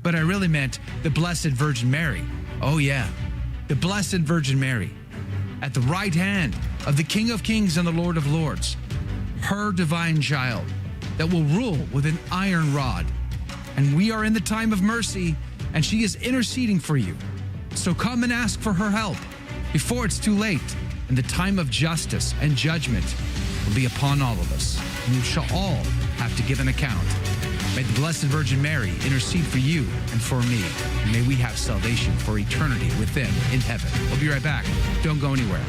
but I really meant the Blessed Virgin Mary. Oh yeah, the Blessed Virgin Mary. At the right hand of the King of Kings and the Lord of Lords, her divine child that will rule with an iron rod. And we are in the time of mercy, and she is interceding for you. So come and ask for her help before it's too late, and the time of justice and judgment will be upon all of us. And you shall all have to give an account. May the Blessed Virgin Mary intercede for you and for me. And may we have salvation for eternity with them in heaven. We'll be right back. Don't go anywhere.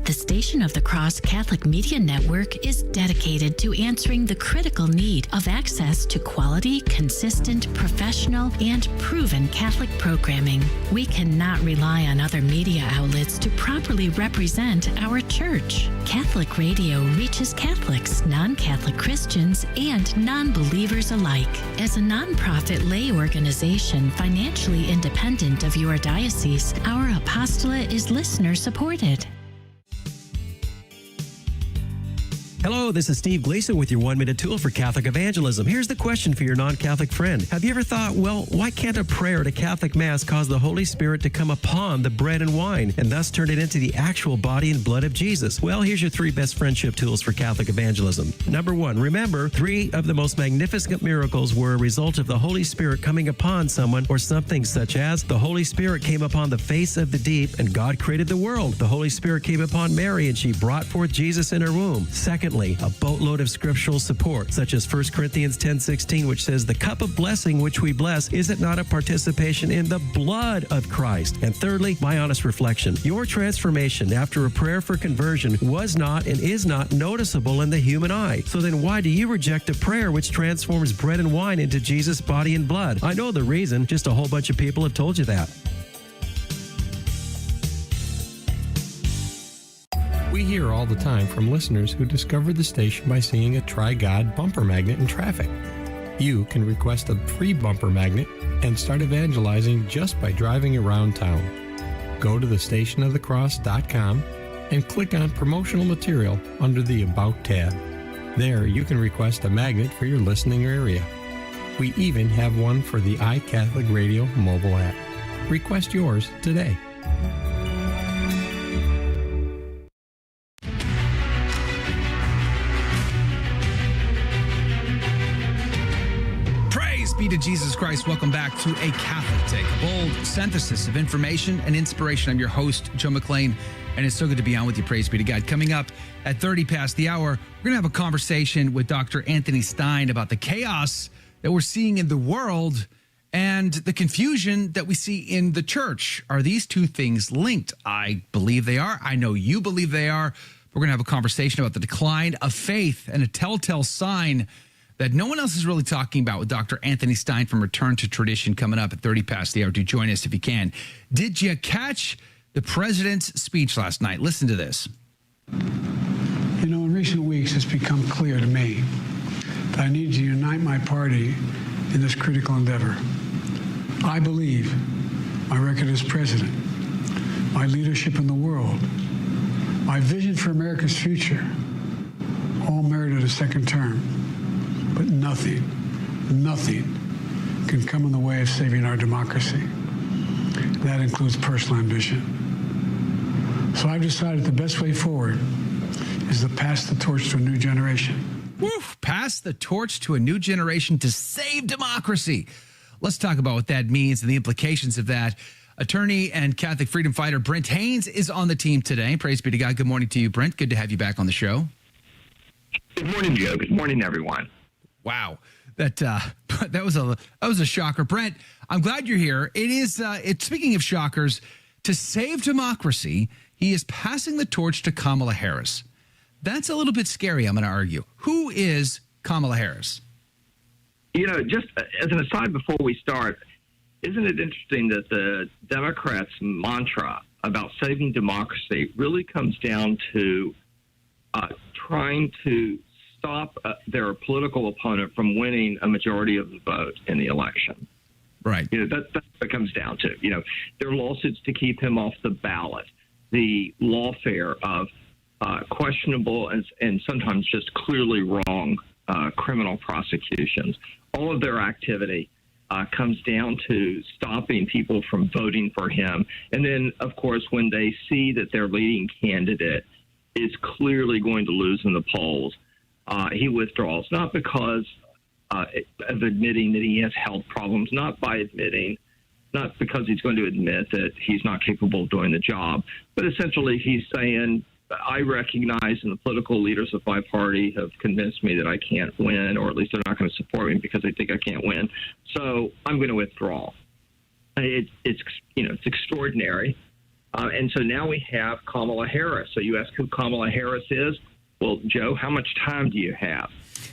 The Station of the Cross Catholic Media Network is dedicated to answering the critical need of access to quality, consistent, professional, and proven Catholic programming. We cannot rely on other media outlets to properly represent our church. Catholic radio reaches Catholics, non-Catholic Christians, and non-believers alike. As a nonprofit lay organization financially independent of your diocese, our apostolate is listener-supported. Hello, this is Steve Gleason with your 1-minute tool for Catholic evangelism. Here's the question for your non-Catholic friend. Have you ever thought, well, why can't a prayer at a Catholic Mass cause the Holy Spirit to come upon the bread and wine and thus turn it into the actual body and blood of Jesus? Well, here's your 3 best friendship tools for Catholic evangelism. Number 1, remember, 3 of the most magnificent miracles were a result of the Holy Spirit coming upon someone or something, such as the Holy Spirit came upon the face of the deep and God created the world. The Holy Spirit came upon Mary and she brought forth Jesus in her womb. Secondly, a boatload of scriptural support, such as 1 Corinthians 10:16, which says, the cup of blessing which we bless, is it not a participation in the blood of Christ? And thirdly, my honest reflection. Your transformation after a prayer for conversion was not and is not noticeable in the human eye. So then why do you reject a prayer which transforms bread and wine into Jesus' body and blood? I know the reason, just a whole bunch of people have told you that. We hear all the time from listeners who discovered the station by seeing a Try God bumper magnet in traffic. You can request a free bumper magnet and start evangelizing just by driving around town. Go to thestationofthecross.com and click on promotional material under the About tab. There you can request a magnet for your listening area. We even have one for the iCatholic Radio mobile app. Request yours today. Be to Jesus Christ. Welcome back to A Catholic Take, a bold synthesis of information and inspiration. I'm your host, Joe McLean, and it's so good to be on with you. Praise be to God. Coming up at 30 past the hour, we're going to have a conversation with Dr. Anthony Stine about the chaos that we're seeing in the world and the confusion that we see in the church. Are these two things linked? I believe they are. I know you believe they are. We're going to have a conversation about the decline of faith and a telltale sign that no one else is really talking about with Dr. Anthony Stine from Return to Tradition coming up at 30 past the hour. Do join us if you can. Did you catch the president's speech last night? Listen to this. You know, in recent weeks, it's become clear to me that I need to unite my party in this critical endeavor. I believe my record as president, my leadership in the world, my vision for America's future, all merited a second term. But nothing can come in the way of saving our democracy. That includes personal ambition. So I've decided the best way forward is to pass the torch to a new generation. Woof, pass the torch to a new generation to save democracy. Let's talk about what that means and the implications of that. Attorney and Catholic freedom fighter Brent Haynes is on the team today. Praise be to God. Good morning to you, Brent. Good to have you back on the show. Good morning, Joe. Good morning, everyone. Wow, that was a shocker, Brent. I'm glad you're here. It's speaking of shockers, to save democracy, he is passing the torch to Kamala Harris. That's a little bit scary. I'm going to argue. Who is Kamala Harris? You know, just as an aside before we start, isn't it interesting that the Democrats' mantra about saving democracy really comes down to trying to stop their political opponent from winning a majority of the vote in the election. Right. You know, that's what it comes down to. You know, their lawsuits to keep him off the ballot, the lawfare of questionable and sometimes just clearly wrong criminal prosecutions. All of their activity comes down to stopping people from voting for him. And then, of course, when they see that their leading candidate is clearly going to lose in the polls, he withdraws, not because of admitting that he has health problems, not because he's going to admit that he's not capable of doing the job, but essentially he's saying, I recognize and the political leaders of my party have convinced me that I can't win, or at least they're not going to support me because they think I can't win. So I'm going to withdraw. It's extraordinary. And so now we have Kamala Harris. So you ask who Kamala Harris is. Well, Joe, how much time do you have?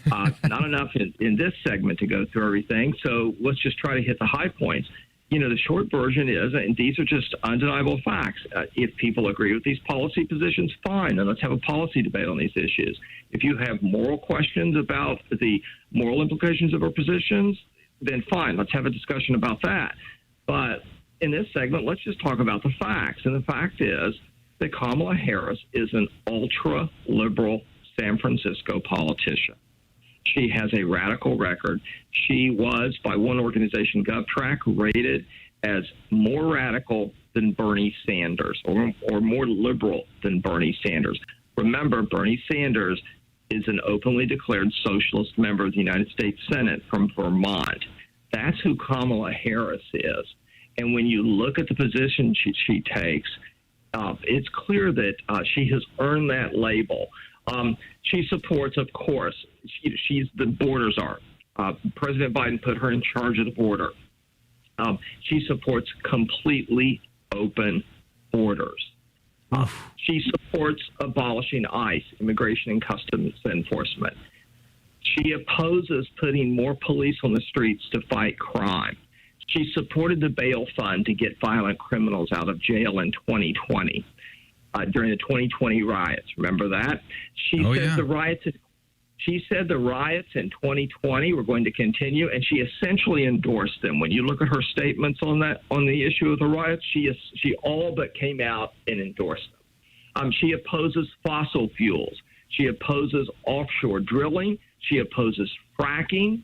Not enough in this segment to go through everything. So let's just try to hit the high points. The short version is, and these are just undeniable facts, if people agree with these policy positions, fine, and let's have a policy debate on these issues. If you have moral questions about the moral implications of our positions, then fine, let's have a discussion about that. But in this segment, let's just talk about the facts. And the fact is that Kamala Harris is an ultra-liberal San Francisco politician. She has a radical record. She was, by one organization, GovTrack, rated as more radical than Bernie Sanders, or more liberal than Bernie Sanders. Remember, Bernie Sanders is an openly declared socialist member of the United States Senate from Vermont. That's who Kamala Harris is. And when you look at the position she takes, it's clear that she has earned that label. She supports, of course, she's the border czar. President Biden put her in charge of the border. She supports completely open borders. She supports abolishing ICE, Immigration and Customs Enforcement. She opposes putting more police on the streets to fight crime. She supported the bail fund to get violent criminals out of jail in 2020. During the 2020 riots. Remember that? She said the riots in 2020 were going to continue, and she essentially endorsed them. When you look at her statements on the issue of the riots, she all but came out and endorsed them. She opposes fossil fuels. She opposes offshore drilling. She opposes fracking.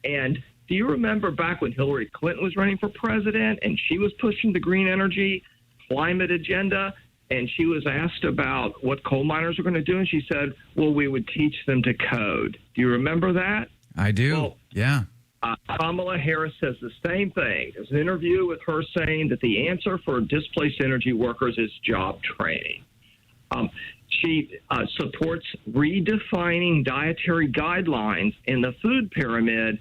And do you remember back when Hillary Clinton was running for president and she was pushing the green energy climate agenda? And she was asked about what coal miners are going to do, and she said, well, we would teach them to code. Do you remember that? I do, well, yeah. Kamala Harris says the same thing. There's an interview with her saying that the answer for displaced energy workers is job training. She supports redefining dietary guidelines in the food pyramid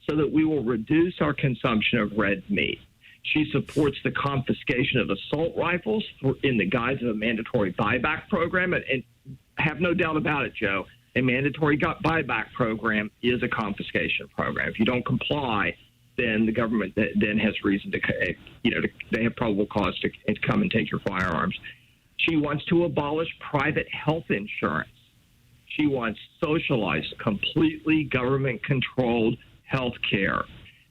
so that we will reduce our consumption of red meat. She supports the confiscation of assault rifles in the guise of a mandatory buyback program. And have no doubt about it, Joe, a mandatory buyback program is a confiscation program. If you don't comply, then the government then has reason to, they have probable cause to come and take your firearms. She wants to abolish private health insurance. She wants socialized, completely government-controlled health care.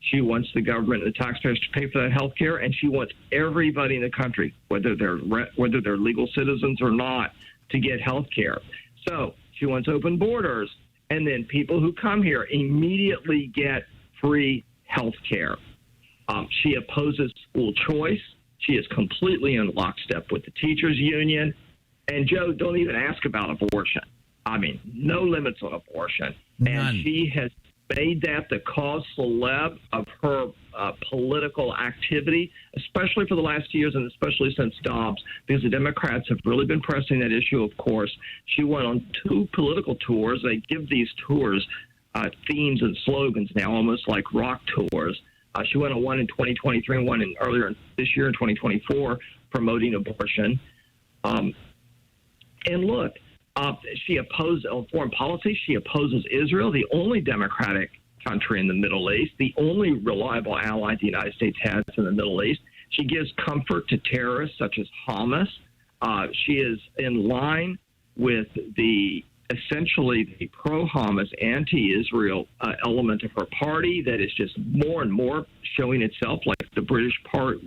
She wants the government and the taxpayers to pay for that health care, and she wants everybody in the country, whether they're legal citizens or not, to get health care. So she wants open borders, and then people who come here immediately get free health care. She opposes school choice. She is completely in lockstep with the teachers' union. And, Joe, don't even ask about abortion. I mean, no limits on abortion. None. And she has made that the cause celeb of her political activity, especially for the last 2 years and especially since Dobbs, because the Democrats have really been pressing that issue, of course. She went on 2 political tours. They give these tours themes and slogans now, almost like rock tours. She went on one in 2023 and one earlier this year in 2024 promoting abortion. And look, she opposes on foreign policy. She opposes Israel, the only democratic country in the Middle East, the only reliable ally the United States has in the Middle East. She gives comfort to terrorists such as Hamas. She is in line with essentially the pro-Hamas, anti-Israel element of her party that is just more and more showing itself like the British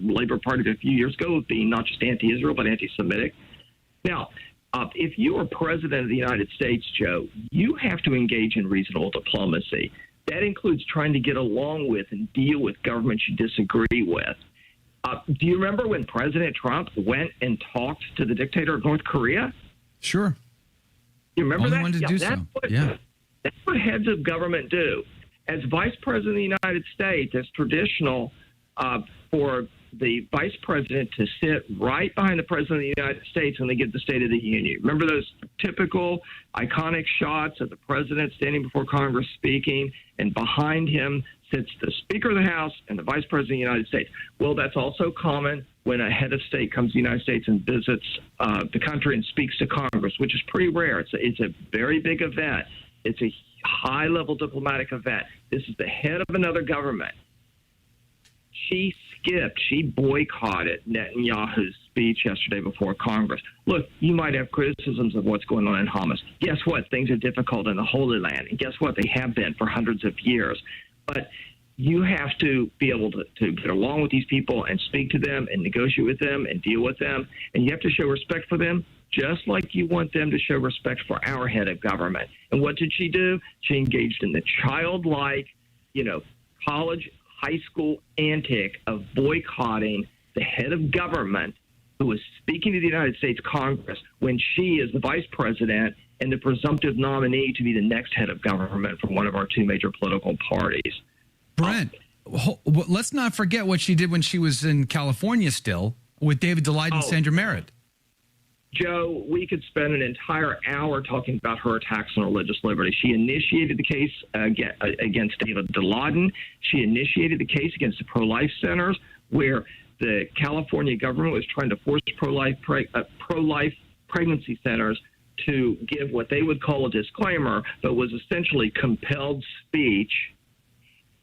Labour Party a few years ago of being not just anti-Israel but anti-Semitic. Now, If you are president of the United States, Joe, you have to engage in reasonable diplomacy. That includes trying to get along with and deal with governments you disagree with. Do you remember when President Trump went and talked to the dictator of North Korea? Sure. You remember Only that? one to do so. That's what heads of government do. As Vice President of the United States, it's traditional for the Vice President to sit right behind the President of the United States when they give the State of the Union. Remember those typical iconic shots of the President standing before Congress speaking, and behind him sits the Speaker of the House and the Vice President of the United States. Well, that's also common when a head of state comes to the United States and visits the country and speaks to Congress, which is pretty rare. It's a very big event. It's a high-level diplomatic event. This is the head of another government. She boycotted Netanyahu's speech yesterday before Congress. Look, you might have criticisms of what's going on in Hamas. Guess what? Things are difficult in the Holy Land. And guess what? They have been for hundreds of years. But you have to be able to get along with these people and speak to them and negotiate with them and deal with them. And you have to show respect for them, just like you want them to show respect for our head of government. And what did she do? She engaged in the childlike, college, high school antic of boycotting the head of government who was speaking to the United States Congress when she is the vice president and the presumptive nominee to be the next head of government from one of our two major political parties. Brent, let's not forget what she did when she was in California still with David Delight and Sandra Merritt. Joe, we could spend an entire hour talking about her attacks on religious liberty. She initiated the case against David Deladen. She initiated the case against the pro-life centers, where the California government was trying to force pro-life pregnancy centers to give what they would call a disclaimer, but was essentially compelled speech.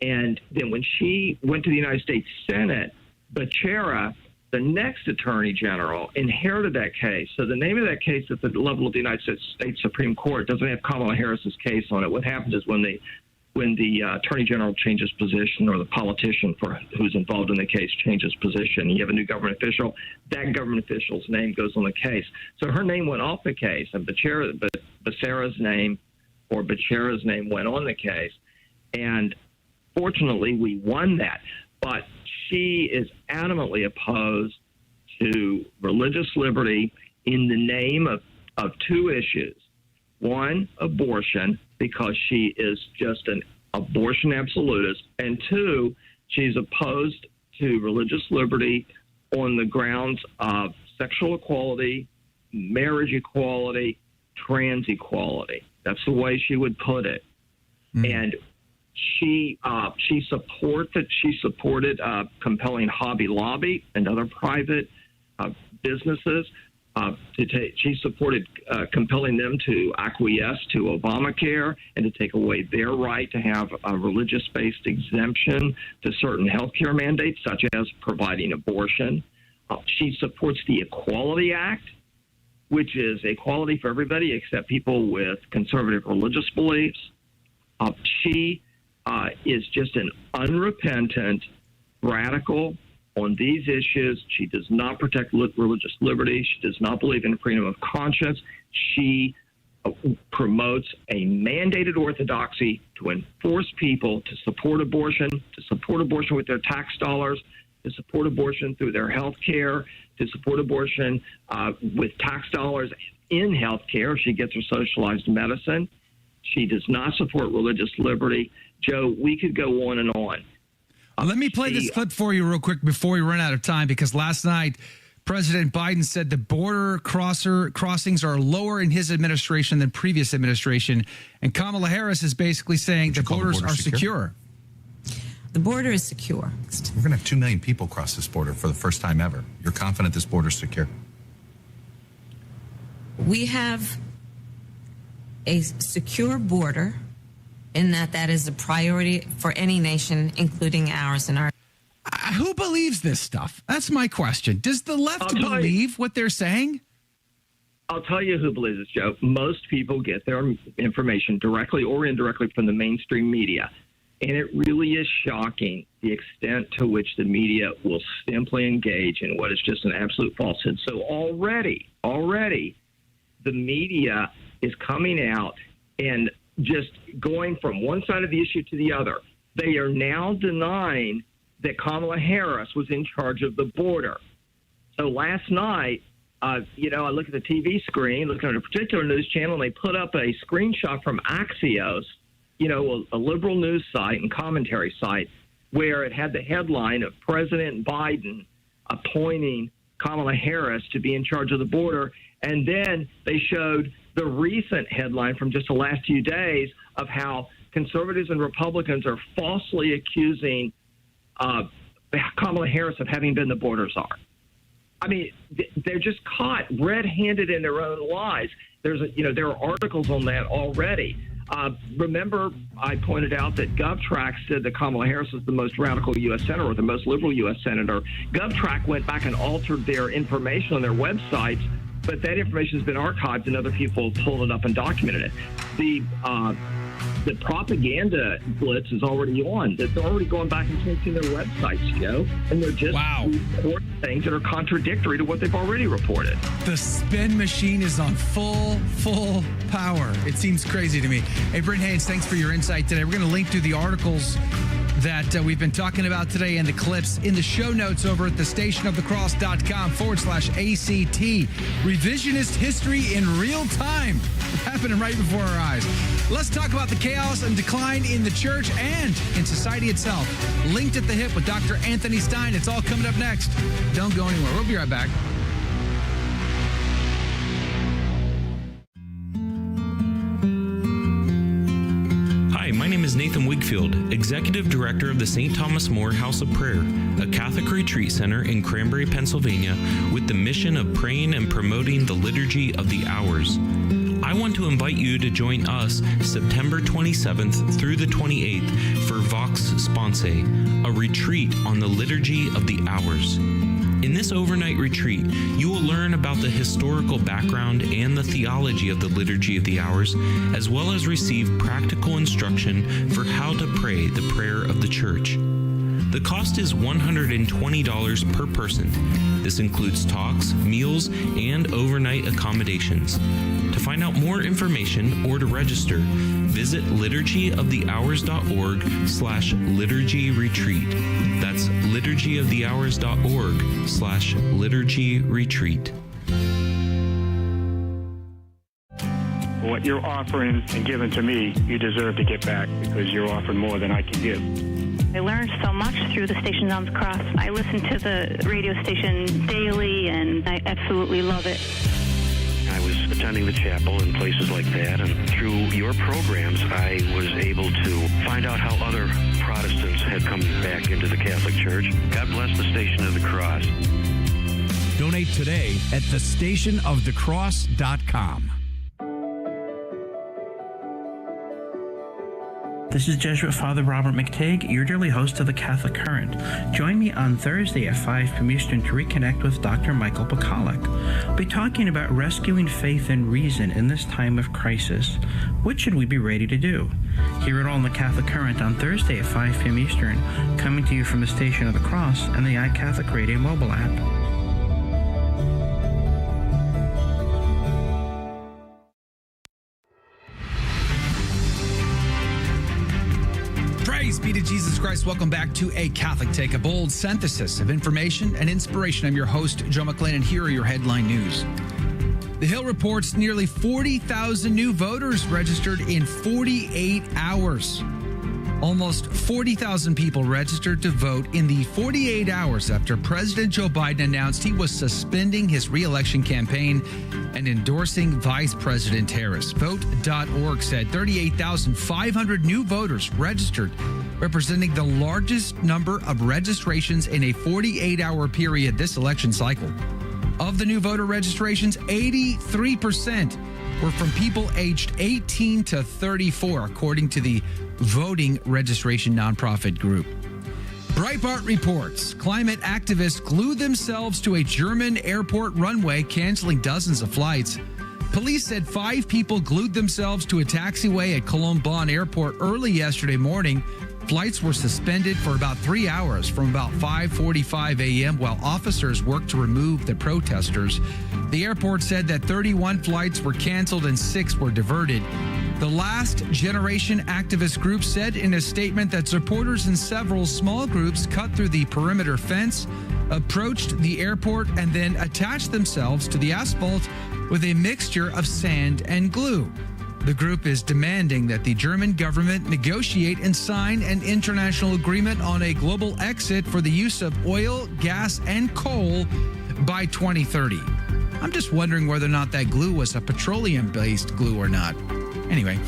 And then when she went to the United States Senate, Becerra, the next Attorney General, inherited that case. So the name of that case at the level of the United States Supreme Court doesn't have Kamala Harris's case on it. What happens is when the Attorney General changes position, or the politician who's involved in the case changes position, you have a new government official, that government official's name goes on the case. So her name went off the case, and Becerra's name went on the case. And fortunately, we won that. But she is adamantly opposed to religious liberty in the name of two issues. One, abortion, because she is just an abortion absolutist. And two, she's opposed to religious liberty on the grounds of sexual equality, marriage equality, trans equality. That's the way she would put it. And she supported compelling Hobby Lobby and other private businesses. She supported compelling them to acquiesce to Obamacare and to take away their right to have a religious-based exemption to certain health care mandates, such as providing abortion. She supports the Equality Act, which is equality for everybody except people with conservative religious beliefs. She is just an unrepentant radical on these issues. She does not protect religious liberty. She does not believe in freedom of conscience. She promotes a mandated orthodoxy to enforce people to support abortion with their tax dollars, to support abortion through their health care, to support abortion with tax dollars in health care if she gets her socialized medicine. She does not support religious liberty. Joe, we could go on and on. Let me play this clip for you real quick before we run out of time, because last night President Biden said the border crossings are lower in his administration than previous administration. And Kamala Harris is basically saying the borders are secure. The border is secure. We're going to have 2 million people cross this border for the first time ever. You're confident this border is secure? We have a secure border in that is a priority for any nation, including ours. And our who believes this stuff? That's my question. Does the left believe what they're saying? I'll tell you who believes this, Joe. Most people get their information directly or indirectly from the mainstream media. And it really is shocking the extent to which the media will simply engage in what is just an absolute falsehood. So already, the media is coming out and just going from one side of the issue to the other. They are now denying that Kamala Harris was in charge of the border. So last night, I look at the TV screen, looking at a particular news channel, and they put up a screenshot from Axios, a liberal news site and commentary site, where it had the headline of President Biden appointing Kamala Harris to be in charge of the border. And then they showed the recent headline from just the last few days of how conservatives and Republicans are falsely accusing Kamala Harris of having been the border czar. I mean, they're just caught red-handed in their own lies. There are articles on that already. Remember, I pointed out that GovTrack said that Kamala Harris was the most radical U.S. senator, or the most liberal U.S. senator. GovTrack went back and altered their information on their websites, but that information has been archived and other people pulled it up and documented it. The propaganda blitz is already on. They're already going back and changing their websites, Joe, and they're just reporting things that are contradictory to what they've already reported. The spin machine is on full power. It seems crazy to me. Hey, Brent Haynes, thanks for your insight today. We're going to link to the articles that we've been talking about today and the clips in the show notes over at thestationofthecross.com/ACT. Revisionist history in real time happening right before our eyes. Let's talk about the chaos and decline in the church and in society itself. Linked at the hip with Dr. Anthony Stine. It's all coming up next. Don't go anywhere. We'll be right back. Hi, my name is Nathan Wigfield, Executive Director of the St. Thomas More House of Prayer, a Catholic retreat center in Cranberry, Pennsylvania, with the mission of praying and promoting the Liturgy of the Hours. I want to invite you to join us September 27th through the 28th for Vox Sponse, a retreat on the Liturgy of the Hours. In this overnight retreat, you will learn about the historical background and the theology of the Liturgy of the Hours, as well as receive practical instruction for how to pray the prayer of the Church. The cost is $120 per person. This includes talks, meals, and overnight accommodations. To find out more information or to register, visit liturgyofthehours.org/liturgy retreat. That's liturgyofthehours.org/liturgy retreat. What you're offering and giving to me, you deserve to get back because you're offering more than I can give. I learned so much through the Station on the Cross. I listen to the radio station daily, and I absolutely love it. I was attending the chapel and places like that, and through your programs, I was able to find out how other Protestants had come back into the Catholic Church. God bless the Station of the Cross. Donate today at thestationofthecross.com. This is Jesuit Father Robert McTague, your dearly host of the Catholic Current. Join me on Thursday at 5 p.m. Eastern to reconnect with Dr. Michael Bacalek. We'll be talking about rescuing faith and reason in this time of crisis. What should we be ready to do? Hear it all on the Catholic Current on Thursday at 5 p.m. Eastern, coming to you from the Station of the Cross and the iCatholic Radio mobile app. Praise be to Jesus Christ. Welcome back to A Catholic Take, a bold synthesis of information and inspiration. I'm your host, Joe McClain, and here are your headline news. The Hill reports nearly 40,000 new voters registered in 48 hours. Almost 40,000 people registered to vote in the 48 hours after President Joe Biden announced he was suspending his re-election campaign and endorsing Vice President Harris. Vote.org said 38,500 new voters registered, representing the largest number of registrations in a 48-hour period this election cycle. Of the new voter registrations, 83% were from people aged 18 to 34, according to the voting registration nonprofit group. Breitbart reports climate activists glue themselves to a German airport runway, canceling dozens of flights. Police said 5 people glued themselves to a taxiway at Cologne Bonn Airport early yesterday morning Flights were suspended for about 3 hours from about 5:45 a.m. while officers worked to remove the protesters. The airport said that 31 flights were canceled and 6 were diverted. The Last Generation activist group said in a statement that supporters in several small groups cut through the perimeter fence, approached the airport, and then attached themselves to the asphalt with a mixture of sand and glue. The group is demanding that the German government negotiate and sign an international agreement on a global exit for the use of oil, gas, and coal by 2030. I'm just wondering whether or not that glue was a petroleum-based glue or not. Anyway,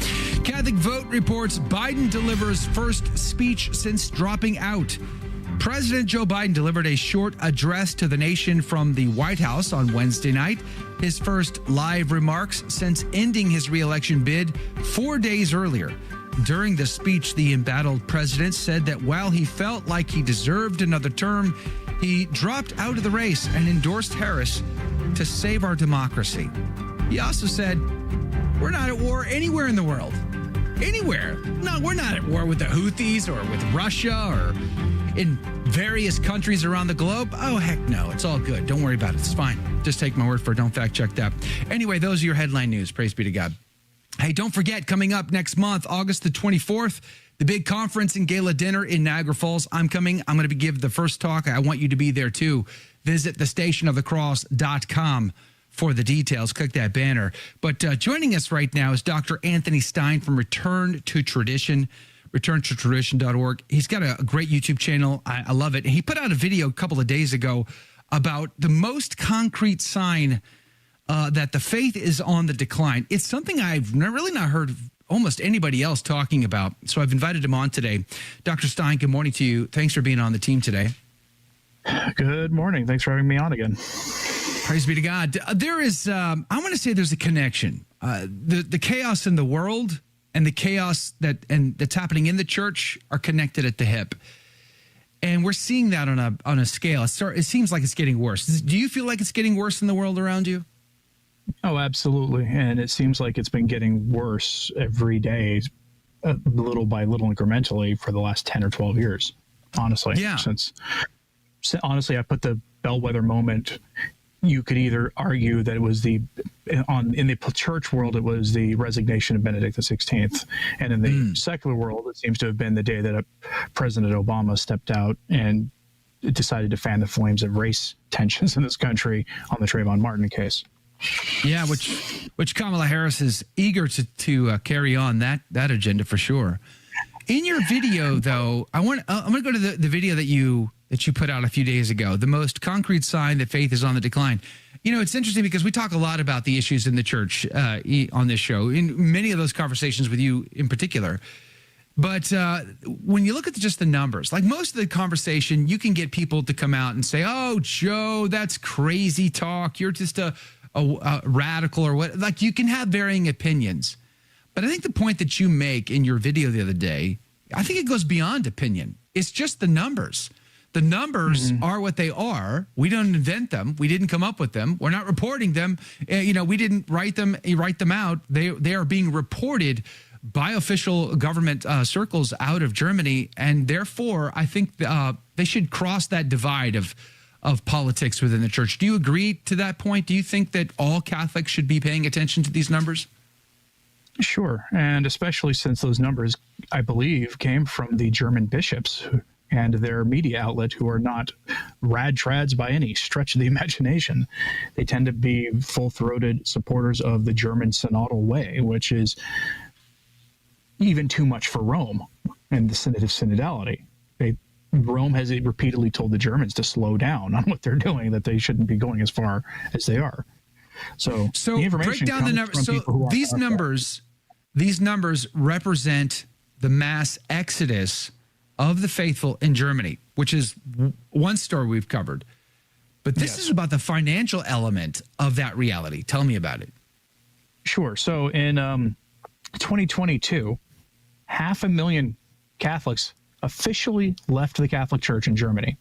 Catholic Vote reports Biden delivers first speech since dropping out. President Joe Biden delivered a short address to the nation from the White House on Wednesday night, his first live remarks since ending his re-election bid 4 days earlier. During the speech, the embattled president said that while he felt like he deserved another term, he dropped out of the race and endorsed Harris to save our democracy. He also said, "We're not at war anywhere in the world. Anywhere. No, we're not at war with the Houthis or with Russia or in various countries around the globe. Oh, heck no. It's all good. Don't worry about it. It's fine. Just take my word for it. Don't fact check that." Anyway, those are your headline news. Praise be to God. Hey, don't forget, coming up next month, August the 24th, the big conference and gala dinner in Niagara Falls. I'm coming. I'm going to give the first talk. I want you to be there too. Visit thestationofthecross.com for the details. Click that banner. But joining us right now is Dr. Anthony Stine from Return to Tradition, returntotradition.org. He's got a great YouTube channel. I love it. And he put out a video a couple of days ago about the most concrete sign that the faith is on the decline. It's something I've really not heard almost anybody else talking about. So I've invited him on today. Dr. Stine, good morning to you. Thanks for being on the team today. Good morning. Thanks for having me on again. Praise be to God. There is, I want to say there's a connection. The chaos in the world and the chaos that's happening in the church are connected at the hip. And we're seeing that on a scale. It seems like it's getting worse. Do you feel like it's getting worse in the world around you? Oh, absolutely. And it seems like it's been getting worse every day, little by little, incrementally for the last 10 or 12 years, honestly. Yeah. Honestly, I put the bellwether moment. You could either argue that it was in the church world, it was the resignation of Benedict XVI. And in the secular world, it seems to have been the day that President Obama stepped out and decided to fan the flames of race tensions in this country on the Trayvon Martin case. Yeah, which Kamala Harris is eager to carry on that agenda for sure. In your video, though, I'm going to go to the video that you put out a few days ago, the most concrete sign that faith is on the decline. You know, it's interesting because we talk a lot about the issues in the church on this show, in many of those conversations with you in particular. But when you look at just the numbers, like most of the conversation, you can get people to come out and say, "Oh, Joe, that's crazy talk. You're just a radical," or what. Like, you can have varying opinions. But I think the point that you make in your video the other day, I think it goes beyond opinion. It's just the numbers. The numbers are what they are. We don't invent them. We didn't come up with them. We're not reporting them. We didn't write them out. They are being reported by official government circles out of Germany. And therefore, I think they should cross that divide of politics within the church. Do you agree to that point? Do you think that all Catholics should be paying attention to these numbers? Sure. And especially since those numbers, I believe, came from the German bishops and their media outlet, who are not rad trads by any stretch of the imagination. They tend to be full-throated supporters of the German synodal way, which is even too much for Rome and the synod of synodality. Rome has repeatedly told the Germans to slow down on what they're doing, that they shouldn't be going as far as they are. So the information break down the numbers. So these numbers represent the mass exodus of the faithful in Germany, which is one story we've covered. But this is about the financial element of that reality. Tell me about it. Sure. So in 2022, 500,000 Catholics officially left the Catholic Church in Germany.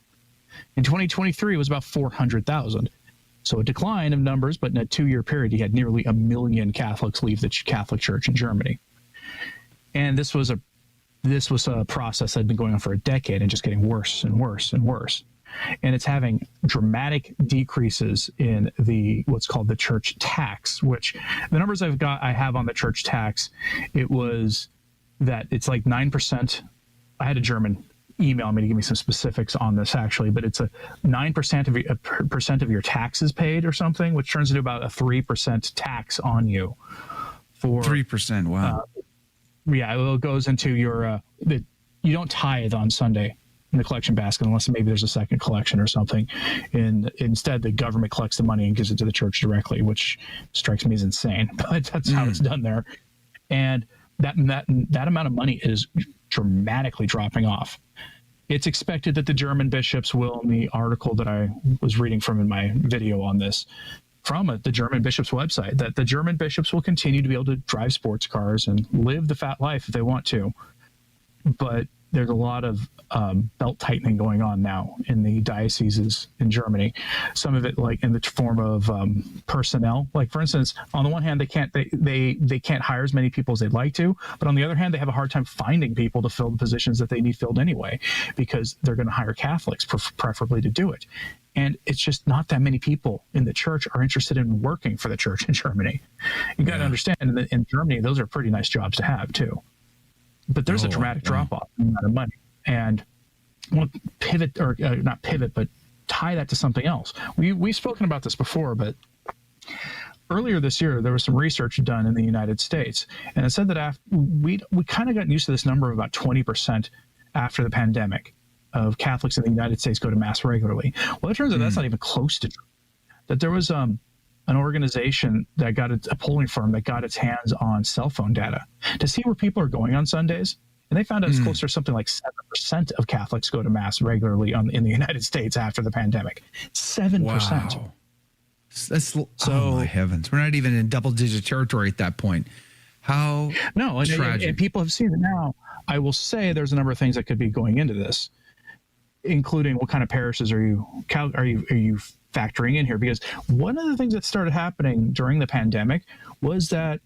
In 2023, it was about 400,000. So a decline of numbers, but in a 2-year period, you had nearly 1 million Catholics leave the Catholic Church in Germany. And this was this was a process that had been going on for a decade and just getting worse and worse and worse. And it's having dramatic decreases in what's called the church tax, which the numbers I have on the church tax, it was that it's like 9%. I had a German email me to give me some specifics on this actually, but it's a 9% of your taxes paid or something, which turns into about a 3% tax on you. For 3%, wow. It goes into your you don't tithe on Sunday in the collection basket unless maybe there's a second collection or something. And instead, the government collects the money and gives it to the church directly, which strikes me as insane, but that's how it's done there. And that amount of money is dramatically dropping off. It's expected that the German bishops will, in the article that I was reading from in my video on this, from the German bishops' website, that the German bishops will continue to be able to drive sports cars and live the fat life if they want to. But there's a lot of belt tightening going on now in the dioceses in Germany. Some of it, like in the form of personnel. Like, for instance, on the one hand, they can't hire as many people as they'd like to, but on the other hand, they have a hard time finding people to fill the positions that they need filled anyway, because they're going to hire Catholics preferably to do it. And it's just not that many people in the church are interested in working for the church in Germany. You got to understand, in Germany, those are pretty nice jobs to have too. But there's a dramatic drop-off in the amount of money. And I want to pivot, or not pivot, but tie that to something else. We've spoken about this before, but earlier this year, there was some research done in the United States, and it said that we kind of got used to this number of about 20% after the pandemic of Catholics in the United States go to Mass regularly. Well, it turns out that's not even close to true. That there was an organization that got a polling firm that got its hands on cell phone data to see where people are going on Sundays. And they found out it's closer to something like 7% of Catholics go to Mass regularly in the United States after the pandemic. 7%. Wow. That's, oh my heavens. We're not even in double-digit territory at that point. How tragic. And people have seen it now. I will say there's a number of things that could be going into this, including what kind of parishes are you factoring in here? Because one of the things that started happening during the pandemic was that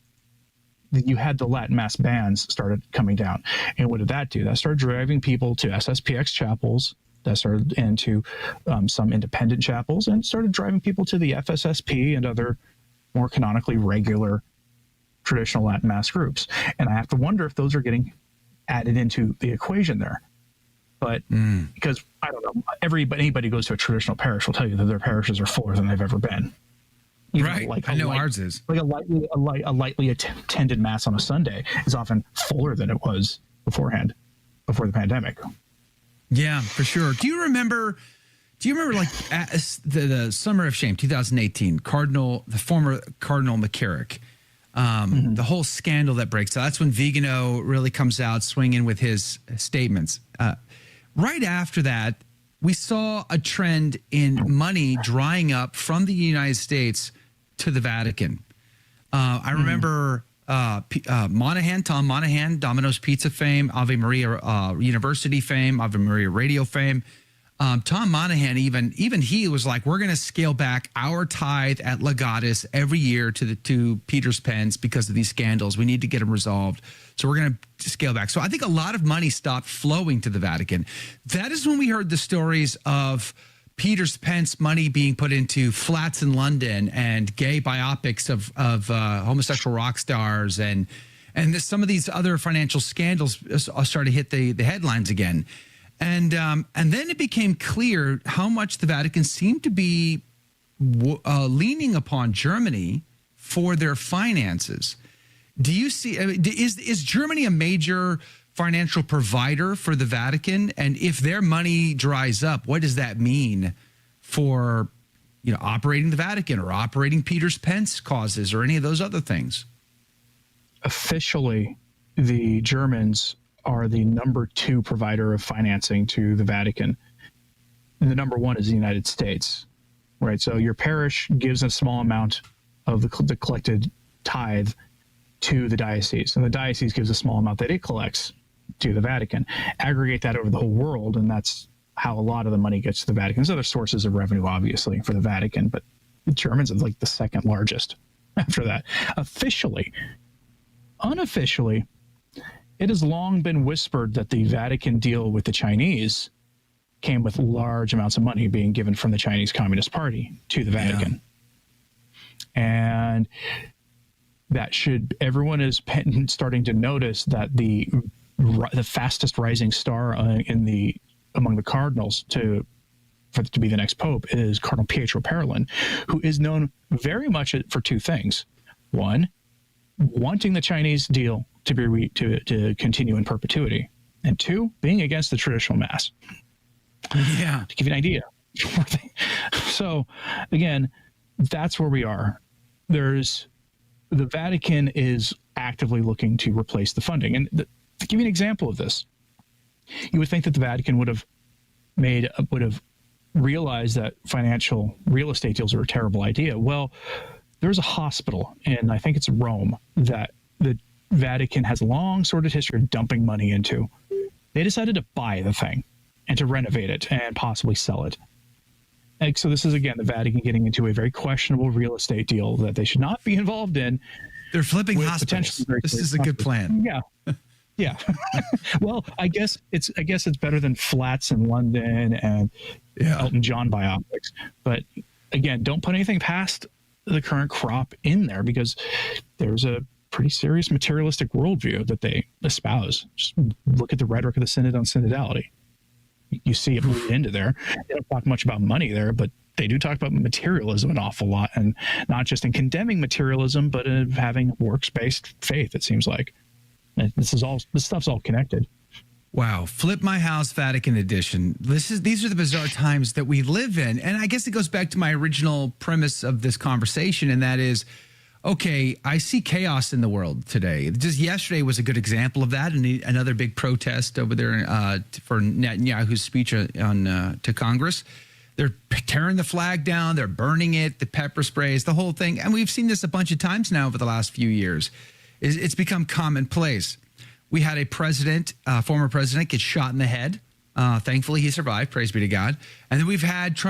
you had the Latin Mass bans started coming down. And what did that do? That started driving people to SSPX chapels, that started into some independent chapels, and started driving people to the FSSP and other more canonically regular traditional Latin Mass groups. And I have to wonder if those are getting added into the equation there. But because, I don't know, anybody goes to a traditional parish will tell you that their parishes are fuller than they've ever been. Even right. I know ours is. Like a lightly attended Mass on a Sunday is often fuller than it was beforehand, before the pandemic. Yeah, for sure. Do you remember like the Summer of Shame, 2018, the former Cardinal McCarrick, the whole scandal that breaks out? That's when Vigano really comes out swinging with his statements. Right after that, we saw a trend in money drying up from the United States to the Vatican. I remember Tom Monahan, Domino's Pizza fame, Ave Maria University fame, Ave Maria Radio fame. Tom Monahan, even he was like, we're going to scale back our tithe at Legatus every year to Peter's Pence because of these scandals. We need to get them resolved. So we're going to scale back. So I think a lot of money stopped flowing to the Vatican. That is when we heard the stories of Peter's Pence money being put into flats in London and gay biopics of homosexual rock stars and some of these other financial scandals started to hit the headlines again. And then it became clear how much the Vatican seemed to be leaning upon Germany for their finances. Do you see, is Germany a major financial provider for the Vatican? And if their money dries up, what does that mean for, operating the Vatican or operating Peter's Pence causes or any of those other things? Officially, the Germans are the number 2 provider of financing to the Vatican. And the number 1 is the United States, right? So your parish gives a small amount of the collected tithe to the diocese, and the diocese gives a small amount that it collects to the Vatican. Aggregate that over the whole world, and that's how a lot of the money gets to the Vatican. There's other sources of revenue, obviously, for the Vatican, but the Germans are like the second largest after that. Officially. Unofficially, it has long been whispered that the Vatican deal with the Chinese came with large amounts of money being given from the Chinese Communist Party to the Vatican. And everyone is starting to notice that the fastest rising star among the cardinals to be the next pope is Cardinal Pietro Parolin, who is known very much for two things. One, wanting the Chinese deal to continue in perpetuity, and two, being against the traditional mass. Yeah. To give you an idea. So again, that's where we are. The Vatican is actively looking to replace the funding. And to give you an example of this, you would think that the Vatican would have realized that financial real estate deals are a terrible idea. Well, there's a hospital in, I think it's Rome, that the Vatican has a long sordid history of dumping money into. They decided to buy the thing and to renovate it and possibly sell it. And so this is, again, the Vatican getting into a very questionable real estate deal that they should not be involved in. They're flipping hospitals. This is a good plan. Yeah. Yeah. Well, I guess it's better than flats in London and Elton John biopics. But again, don't put anything past the current crop in there, because there's a pretty serious materialistic worldview that they espouse. Just look at the rhetoric of the Synod on synodality. You see it bleed into there. They don't talk much about money there, but they do talk about materialism an awful lot, and not just in condemning materialism, but in having works-based faith, it seems like. And this stuff's all connected. Wow. Flip My House Vatican Edition. These are the bizarre times that we live in. And I guess it goes back to my original premise of this conversation, and that is, okay, I see chaos in the world today. Just yesterday was a good example of that, and another big protest over there for Netanyahu's speech to Congress. They're tearing the flag down, they're burning it, the pepper sprays, the whole thing. And we've seen this a bunch of times now over the last few years. It's become commonplace. We had a former president, get shot in the head. Thankfully, he survived. Praise be to God. And then we've had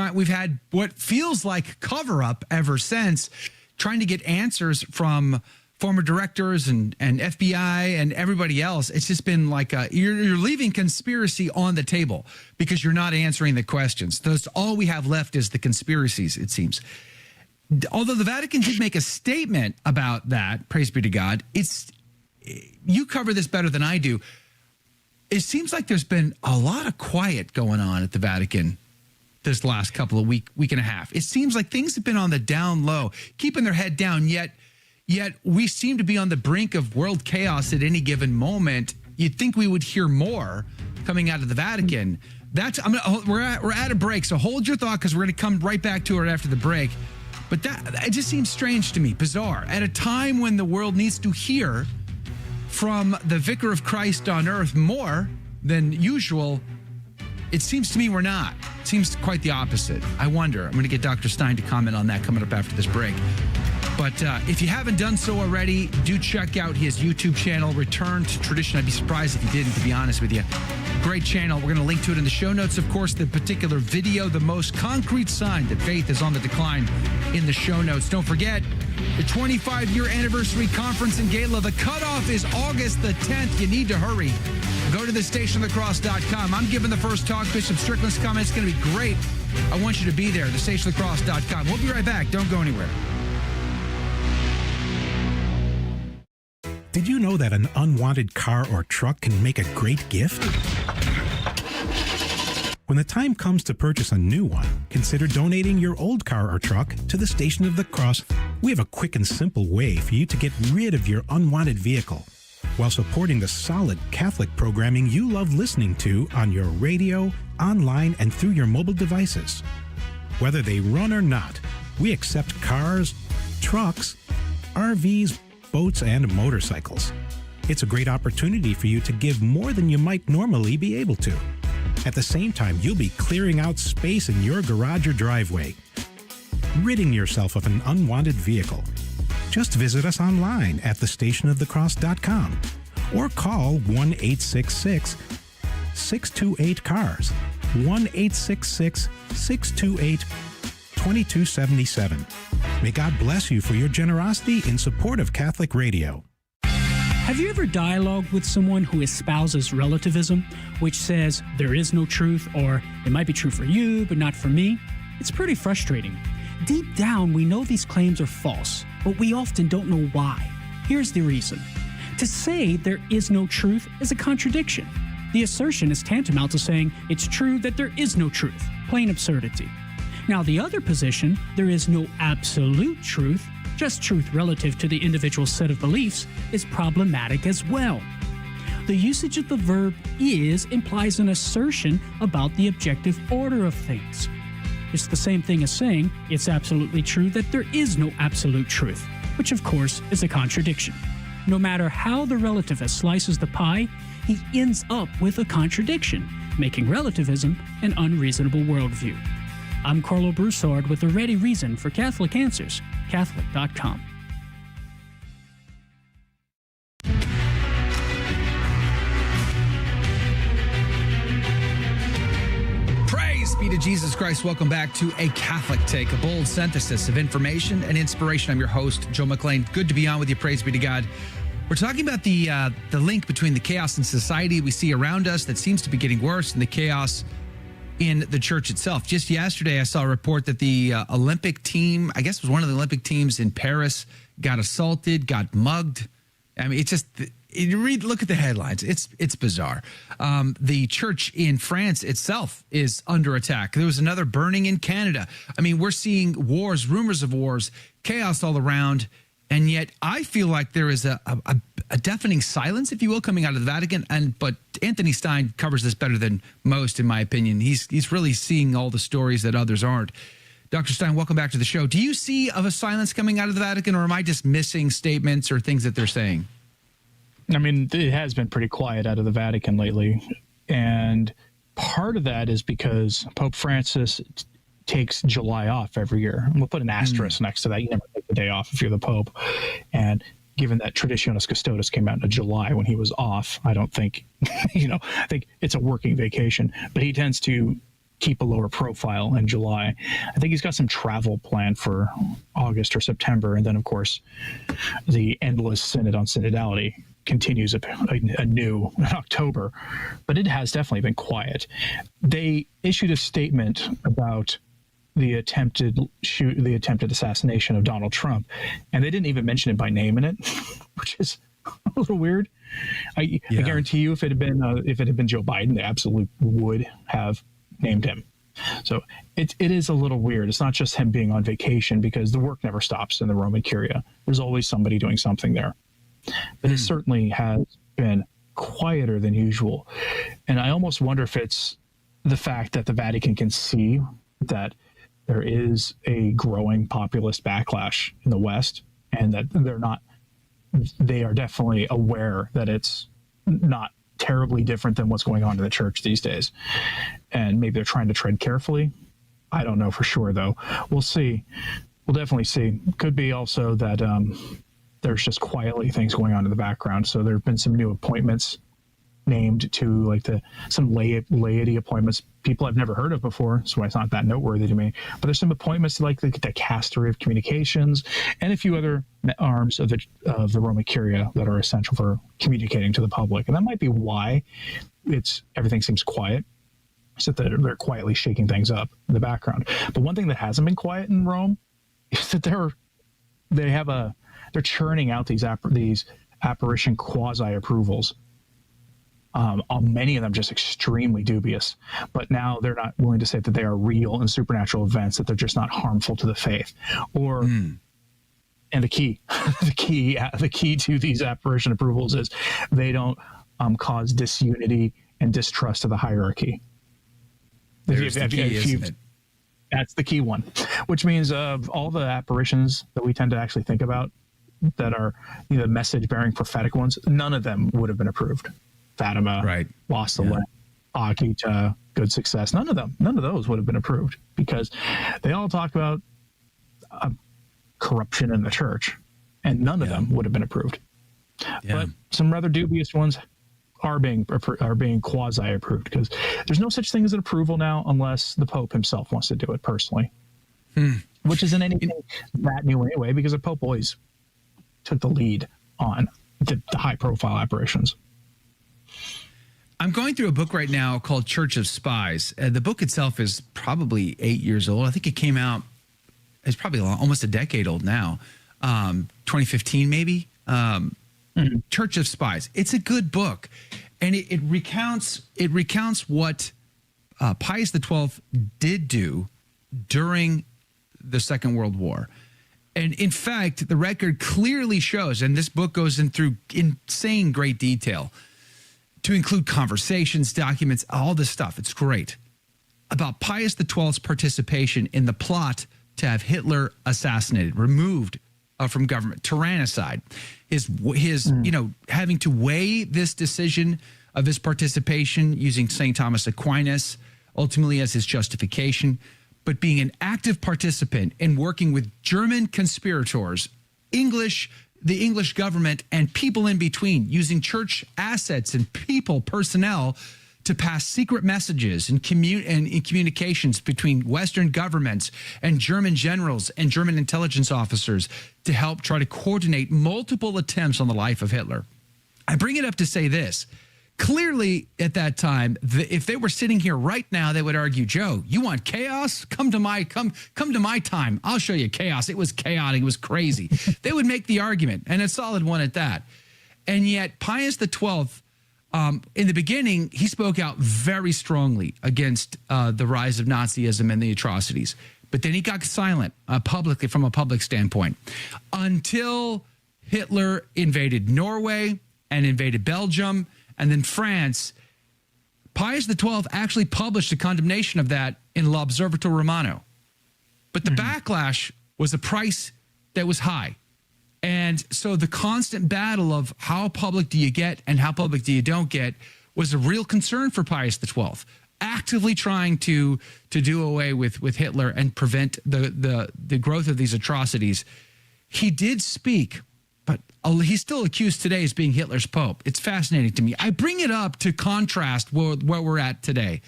what feels like cover-up ever since, trying to get answers from former directors and FBI and everybody else. It's just been like you're leaving conspiracy on the table because you're not answering the questions. That's all we have left is the conspiracies, it seems. Although the Vatican did make a statement about that, praise be to God, you cover this better than I do. It seems like there's been a lot of quiet going on at the Vatican this last couple of week and a half. It seems like things have been on the down low, keeping their head down, yet we seem to be on the brink of world chaos at any given moment. You'd think we would hear more coming out of the Vatican. We're at a break, so hold your thought, because we're going to come right back to it after the break. But it just seems strange to me, bizarre. At a time when the world needs to hear from the Vicar of Christ on earth more than usual, it seems to me we're not. It seems quite the opposite. I wonder. I'm going to get Dr. Stine to comment on that coming up after this break. But if you haven't done so already, do check out his YouTube channel, Return to Tradition. I'd be surprised if you didn't, to be honest with you. Great channel. We're going to link to it in the show notes. Of course, the particular video, the most concrete sign that faith is on the decline, in the show notes. Don't forget, the 25-year anniversary conference and gala. The cutoff is August the 10th. You need to hurry. Go to thestationofthecross.com. I'm giving the first talk. Bishop Strickland's coming. It's going to be great. I want you to be there. Thestationofthecross.com. We'll be right back. Don't go anywhere. Did you know that an unwanted car or truck can make a great gift? When the time comes to purchase a new one, consider donating your old car or truck to the Station of the Cross. We have a quick and simple way for you to get rid of your unwanted vehicle while supporting the solid Catholic programming you love listening to on your radio, online, and through your mobile devices. Whether they run or not, we accept cars, trucks, RVs, boats, and motorcycles. It's a great opportunity for you to give more than you might normally be able to. At the same time, you'll be clearing out space in your garage or driveway, ridding yourself of an unwanted vehicle. Just visit us online at thestationofthecross.com or call 1-866-628-CARS, 1-866-628-2277. May God bless you for your generosity in support of Catholic Radio. Have you ever dialogued with someone who espouses relativism, which says there is no truth, or it might be true for you, but not for me? It's pretty frustrating. Deep down, we know these claims are false, but we often don't know why. Here's the reason. To say there is no truth is a contradiction. The assertion is tantamount to saying it's true that there is no truth. Plain absurdity. Now, the other position, there is no absolute truth, just truth relative to the individual set of beliefs, is problematic as well. The usage of the verb is implies an assertion about the objective order of things. It's the same thing as saying it's absolutely true that there is no absolute truth, which of course is a contradiction. No matter how the relativist slices the pie, he ends up with a contradiction, making relativism an unreasonable worldview. I'm Carlo Broussard with a ready reason for Catholic Answers, Catholic.com. Praise be to Jesus Christ. Welcome back to A Catholic Take, a bold synthesis of information and inspiration. I'm your host, Joe McLean. Good to be on with you. Praise be to God. We're talking about the link between the chaos in society we see around us that seems to be getting worse and the chaos in the church itself. Just yesterday, I saw a report that the Olympic team, I guess it was one of the Olympic teams in Paris, got assaulted, got mugged. I mean, it's just, look at the headlines. It's bizarre. The church in France itself is under attack. There was another burning in Canada. I mean, we're seeing wars, rumors of wars, chaos all around. And yet I feel like there is a deafening silence, if you will, coming out of the Vatican. But Anthony Stine covers this better than most, in my opinion. He's really seeing all the stories that others aren't. Dr. Stine, welcome back to the show. Do you see of a silence coming out of the Vatican, or am I just missing statements or things that they're saying? I mean, it has been pretty quiet out of the Vatican lately. And part of that is because Pope Francis takes July off every year. And we'll put an asterisk next to that. You never take the day off if you're the Pope. And given that Traditionis Custodes came out in July when he was off, I don't think, I think it's a working vacation. But he tends to keep a lower profile in July. I think he's got some travel planned for August or September. And then, of course, the endless synod on synodality continues anew in October. But it has definitely been quiet. They issued a statement about the attempted assassination of Donald Trump, and they didn't even mention it by name in it, which is a little weird. I guarantee you, if it had been Joe Biden, they absolutely would have named him. So it is a little weird. It's not just him being on vacation, because the work never stops in the Roman Curia. There's always somebody doing something there. But it certainly has been quieter than usual, and I almost wonder if it's the fact that the Vatican can see that there is a growing populist backlash in the West, and that they are definitely aware that it's not terribly different than what's going on in the church these days. And maybe they're trying to tread carefully. I don't know for sure, though. We'll see. We'll definitely see. Could be also that there's just quietly things going on in the background. So there have been some new appointments named to some laity appointments, people I've never heard of before, so it's not that noteworthy to me. But there's some appointments to the dicastery of communications and a few other arms of the Roman Curia that are essential for communicating to the public. And that might be why everything seems quiet, so that they're quietly shaking things up in the background. But one thing that hasn't been quiet in Rome is that they're churning out these apparition quasi approvals. Many of them just extremely dubious, but now they're not willing to say that they are real and supernatural events, that they're just not harmful to the faith. And the key to these apparition approvals is they don't cause disunity and distrust of the hierarchy. That's the key one, which means of all the apparitions that we tend to actually think about that are message-bearing prophetic ones, none of them would have been approved. Fatima, Lost the Lamb, Akita, Good Success. None of those would have been approved, because they all talk about corruption in the church, and none of them would have been approved. But some rather dubious ones are being quasi approved, because there's no such thing as an approval now unless the Pope himself wants to do it personally, which isn't anything that new anyway, because the Pope always took the lead on the high-profile apparitions. I'm going through a book right now called Church of Spies. The book itself is probably 8 years old. I think it came out, it's probably almost a decade old now, 2015 maybe. Church of Spies. It's a good book, and it recounts what Pius XII did do during the Second World War. And in fact, the record clearly shows, and this book goes in through insane great detail, to include conversations, documents, all this stuff. It's great. About Pius XII's participation in the plot to have Hitler assassinated, removed from government, tyrannicide. His having to weigh this decision of his participation using St. Thomas Aquinas ultimately as his justification, but being an active participant in working with German conspirators, the English government, and people in between, using church assets and personnel to pass secret messages and communications between Western governments and German generals and German intelligence officers to help try to coordinate multiple attempts on the life of Hitler. I bring it up to say this. Clearly, at that time, if they were sitting here right now, they would argue, Joe, you want chaos? Come to my time. I'll show you chaos. It was chaotic. It was crazy. They would make the argument, and a solid one at that. And yet, Pius XII, in the beginning, he spoke out very strongly against the rise of Nazism and the atrocities. But then he got silent publicly from a public standpoint until Hitler invaded Norway and invaded Belgium and then France. Pius XII actually published a condemnation of that in L'Osservatore Romano. But the backlash was a price that was high. And so the constant battle of how public do you get and how public do you don't get was a real concern for Pius XII, actively trying to do away with Hitler and prevent the growth of these atrocities. He did speak, but he's still accused today as being Hitler's Pope. It's fascinating to me. I bring it up to contrast where we're at today.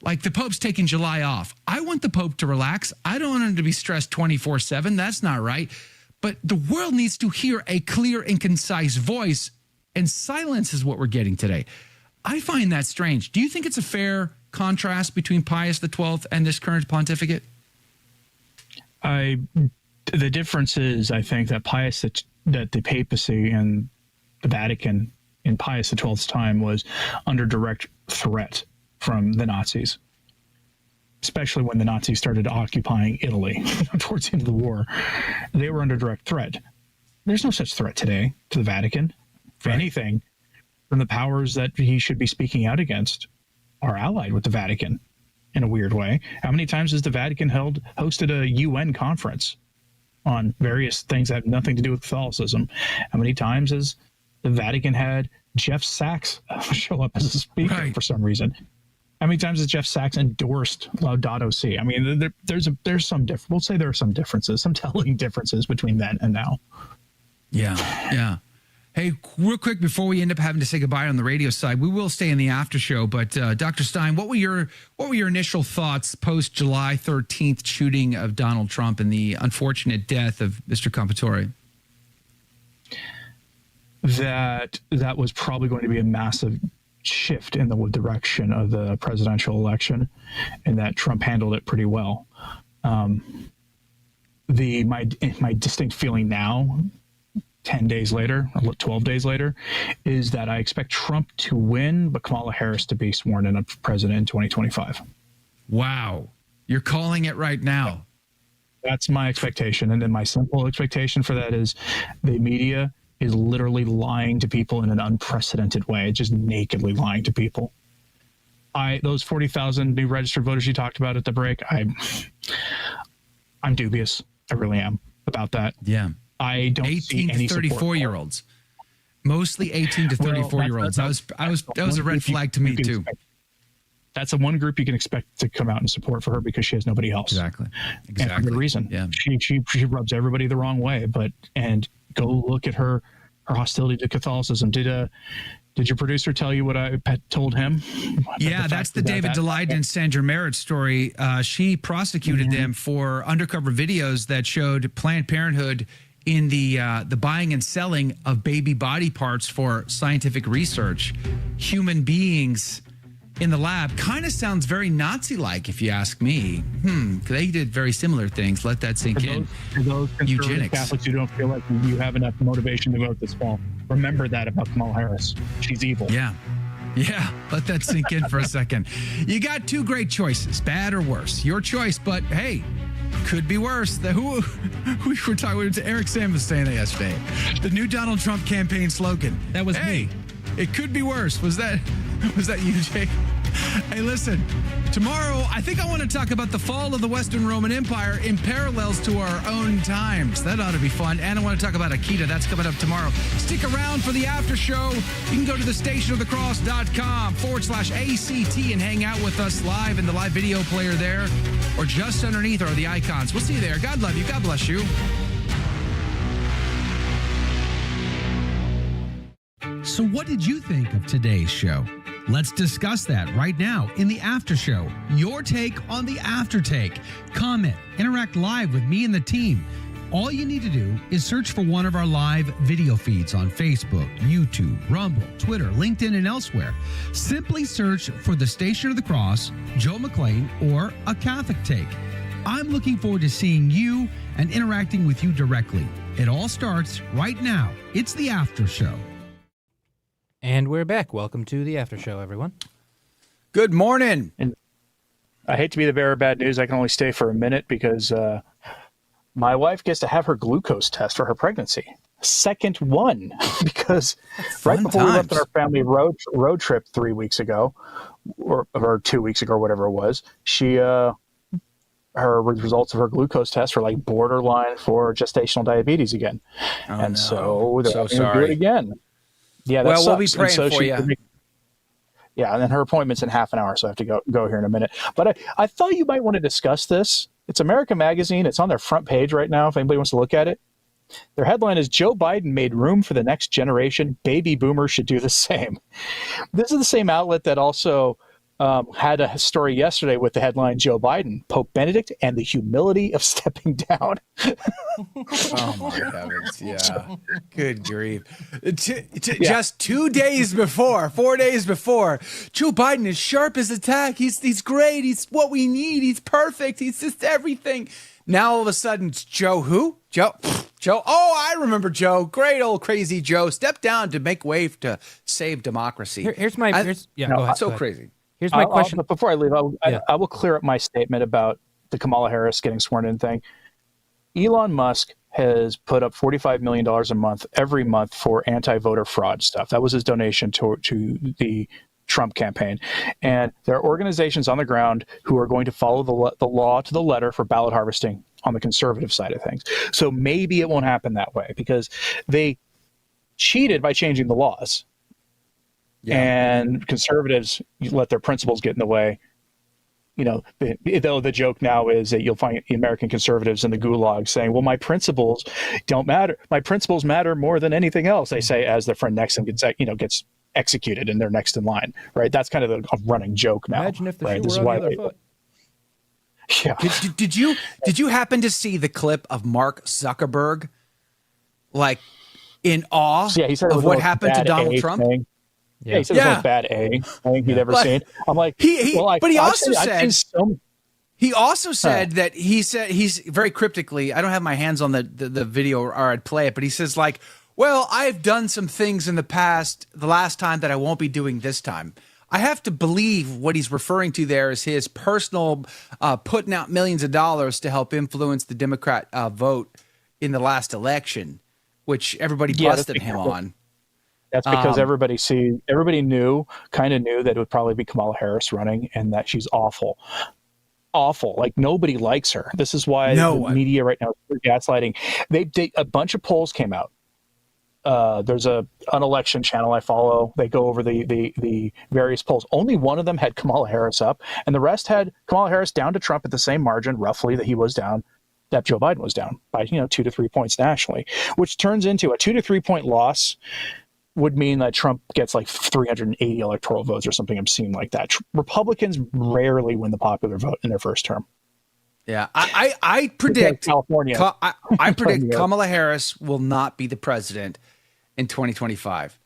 Like the Pope's taking July off. I want the Pope to relax. I don't want him to be stressed 24/7. That's not right. But the world needs to hear a clear and concise voice, and silence is what we're getting today. I find that strange. Do you think it's a fair contrast between Pius XII and this current pontificate? The difference is, I think, that that the papacy and the Vatican in Pius XII's time was under direct threat from the Nazis, especially when the Nazis started occupying Italy towards the end of the war. They were under direct threat. There's no such threat today to the Vatican. If anything, from the powers that he should be speaking out against are allied with the Vatican in a weird way. How many times has the Vatican hosted a UN conference on various things that have nothing to do with Catholicism? How many times has the Vatican had Jeff Sachs show up as a speaker for some reason? How many times has Jeff Sachs endorsed Laudato Si? I mean, there's some we'll say there are some differences, some telling differences between then and now. Yeah. Hey, real quick before we end up having to say goodbye on the radio side, we will stay in the after show. But Dr. Stine, what were your initial thoughts post July 13th shooting of Donald Trump and the unfortunate death of Mr. Compatore? That was probably going to be a massive shift in the direction of the presidential election, and that Trump handled it pretty well. My distinct feeling now, 10 days later, or 12 days later, is that I expect Trump to win, but Kamala Harris to be sworn in as president in 2025. Wow. You're calling it right now. That's my expectation. And then my simple expectation for that is the media is literally lying to people in an unprecedented way, just nakedly lying to people. Those 40,000 new registered voters you talked about at the break, I'm dubious. I really am about that. Yeah. I don't 18 to 34-year-olds, mostly 18 to 34-year-olds. That was a red flag to me too. That's the one group you can expect to come out and support for her because she has nobody else. Exactly. And for good reason. Yeah. She rubs everybody the wrong way. And go look at her hostility to Catholicism. Did your producer tell you what I told him? Yeah, that's the David Daleiden and Sandra Merritt story. She prosecuted them for undercover videos that showed Planned Parenthood in the buying and selling of baby body parts for scientific research, human beings in the lab, kind of sounds very Nazi-like, if you ask me. They did very similar things. Let that sink in. For those conservative Eugenics. Catholics who don't feel like you have enough motivation to vote this fall, remember that about Kamala Harris. She's evil. Yeah, let that sink in for a second. You got two great choices, bad or worse. Your choice, but hey, could be worse. Who we were talking to, Eric Sam was saying that yesterday. The new Donald Trump campaign slogan. That was me. It could be worse. Was that you, Jake? Hey, listen. Tomorrow, I think I want to talk about the fall of the Western Roman Empire in parallels to our own times. That ought to be fun. And I want to talk about Akita. That's coming up tomorrow. Stick around for the after show. You can go to thestationofthecross.com/ACT and hang out with us live in the live video player there, or just underneath are the icons. We'll see you there. God love you. God bless you. So what did you think of today's show? Let's discuss that right now in the after show. Your take on the after take. Comment, interact live with me and the team. All you need to do is search for one of our live video feeds on Facebook, YouTube, Rumble, Twitter, LinkedIn, and elsewhere. Simply search for the Station of the Cross, Joe McClain, or A Catholic Take. I'm looking forward to seeing you and interacting with you directly. It all starts right now. It's the after show. And we're back. Welcome to the after show, everyone. Good morning. And I hate to be the bearer of bad news. I can only stay for a minute because my wife gets to have her glucose test for her pregnancy. Second one, because right before we left on our family road trip 3 weeks ago, or 2 weeks ago, whatever it was, she her results of her glucose test were like borderline for gestational diabetes again. So they're going to do it again. Yeah, that we'll be sucks. praying for you. And then her appointment's in half an hour, so I have to go here in a minute. But I thought you might want to discuss this. It's America Magazine. It's on their front page right now if anybody wants to look at it. Their headline is, Joe Biden made room for the next generation. Baby boomers should do the same. This is the same outlet that also had a story yesterday with the headline, Joe Biden, Pope Benedict, and the humility of stepping down. Oh, my heavens. Yeah. Good grief. Just 2 days before, 4 days before, Joe Biden is sharp as a tack. He's great. He's what we need. He's perfect. He's just everything. Now, all of a sudden, it's Joe who? Joe. Oh, I remember Joe. Great old crazy Joe. Stepped down to make way to save democracy. Go ahead. So crazy. Here's my question. But before I leave, I will clear up my statement about the Kamala Harris getting sworn in thing. Elon Musk has put up $45 million a month, every month, for anti-voter fraud stuff. That was his donation to the Trump campaign. And there are organizations on the ground who are going to follow the law to the letter for ballot harvesting on the conservative side of things. So maybe it won't happen that way because they cheated by changing the laws. Yeah. And conservatives let their principles get in the way. You know, though the joke now is that you'll find American conservatives in the gulag saying, well, my principles don't matter. My principles matter more than anything else, they say, as their friend next to them gets executed and they're next in line, right? That's kind of a running joke now. Imagine if the right? shoe were on the other foot. Yeah. Did you happen to see the clip of Mark Zuckerberg, like, in awe of what happened to Donald Trump? Thing. Yeah, he said it was the bad A thing he'd ever seen. I'm like, he also said that he's very cryptically, I don't have my hands on the video or I'd play it, but he says like, well, I've done some things in the past, the last time that I won't be doing this time. I have to believe what he's referring to there is his personal putting out millions of dollars to help influence the Democrat vote in the last election, which everybody busted him on. That's because everybody knew that it would probably be Kamala Harris running and that she's awful. Like nobody likes her. This is why the media right now is gaslighting. A bunch of polls came out. There's an election channel I follow. They go over the various polls. Only one of them had Kamala Harris up, and the rest had Kamala Harris down to Trump at the same margin, roughly, that he was down, that Joe Biden was down by 2 to 3 points nationally, which turns into a 2 to 3 point loss. Would mean that Trump gets like 380 electoral votes or something obscene like that. Republicans rarely win the popular vote in their first term. Yeah, I predict California. I predict Kamala Harris will not be the president in 2025.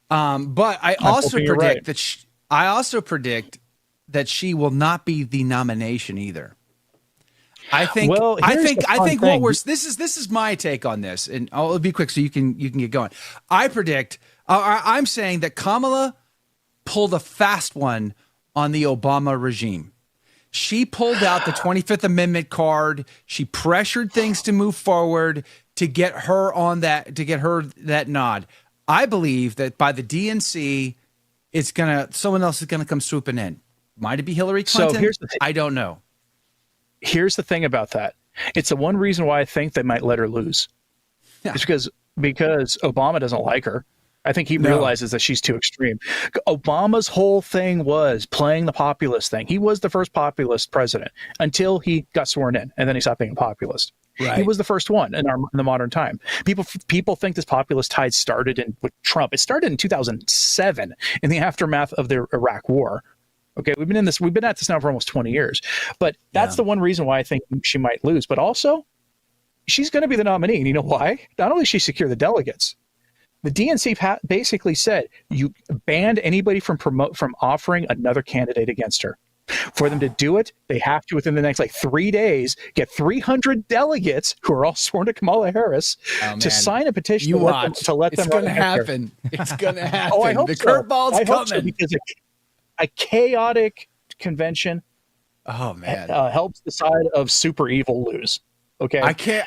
But I also predict that she will not be the nomination either. I think this is my take on this, and I'll be quick so you can get going. I predict I'm saying that Kamala pulled a fast one on the Obama regime. She pulled out the 25th Amendment card. She pressured things to move forward to get her that nod. I believe that by the DNC, someone else is gonna come swooping in. Might it be Hillary Clinton? So here's the thing. I don't know. Here's the thing about that. It's the one reason why I think they might let her lose. Yeah. It's because Obama doesn't like her. I think he realizes that she's too extreme. Obama's whole thing was playing the populist thing. He was the first populist president until he got sworn in, and then he stopped being a populist. Right. He was the first one in the modern time. People think this populist tide started with Trump. It started in 2007 in the aftermath of the Iraq War. Okay, we've been at this now for almost 20 years. But that's the one reason why I think she might lose. But also, she's going to be the nominee. And you know why? Not only she secure the delegates, the DNC basically said you banned anybody from offering another candidate against her. For them to do it, they have to, within the next 3 days, get 300 delegates who are all sworn to Kamala Harris to sign a petition to let them. It's going to happen. It's going to happen. Oh, I hope the so. curveball's coming. Hope so, because a chaotic convention helps the side of super evil lose. Okay, I can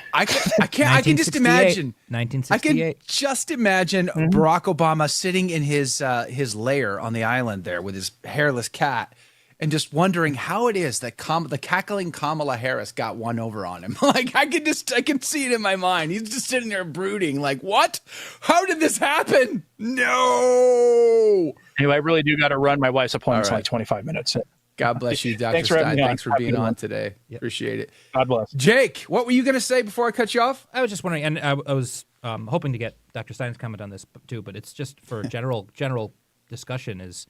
just imagine 1968. I can just imagine Barack Obama sitting in his lair on the island there with his hairless cat, and just wondering how it is that the cackling Kamala Harris got one over on him. I can see it in my mind. He's just sitting there brooding, like, what? How did this happen? No. Anyway, I really do got to run. My wife's appointment's in 25 minutes. God bless you, Dr. Thanks for Stine. Thanks for being on today. Yep. Appreciate it. God bless. Jake, what were you going to say before I cut you off? I was just wondering, and I was hoping to get Dr. Stine's comment on this too, but it's just for general discussion is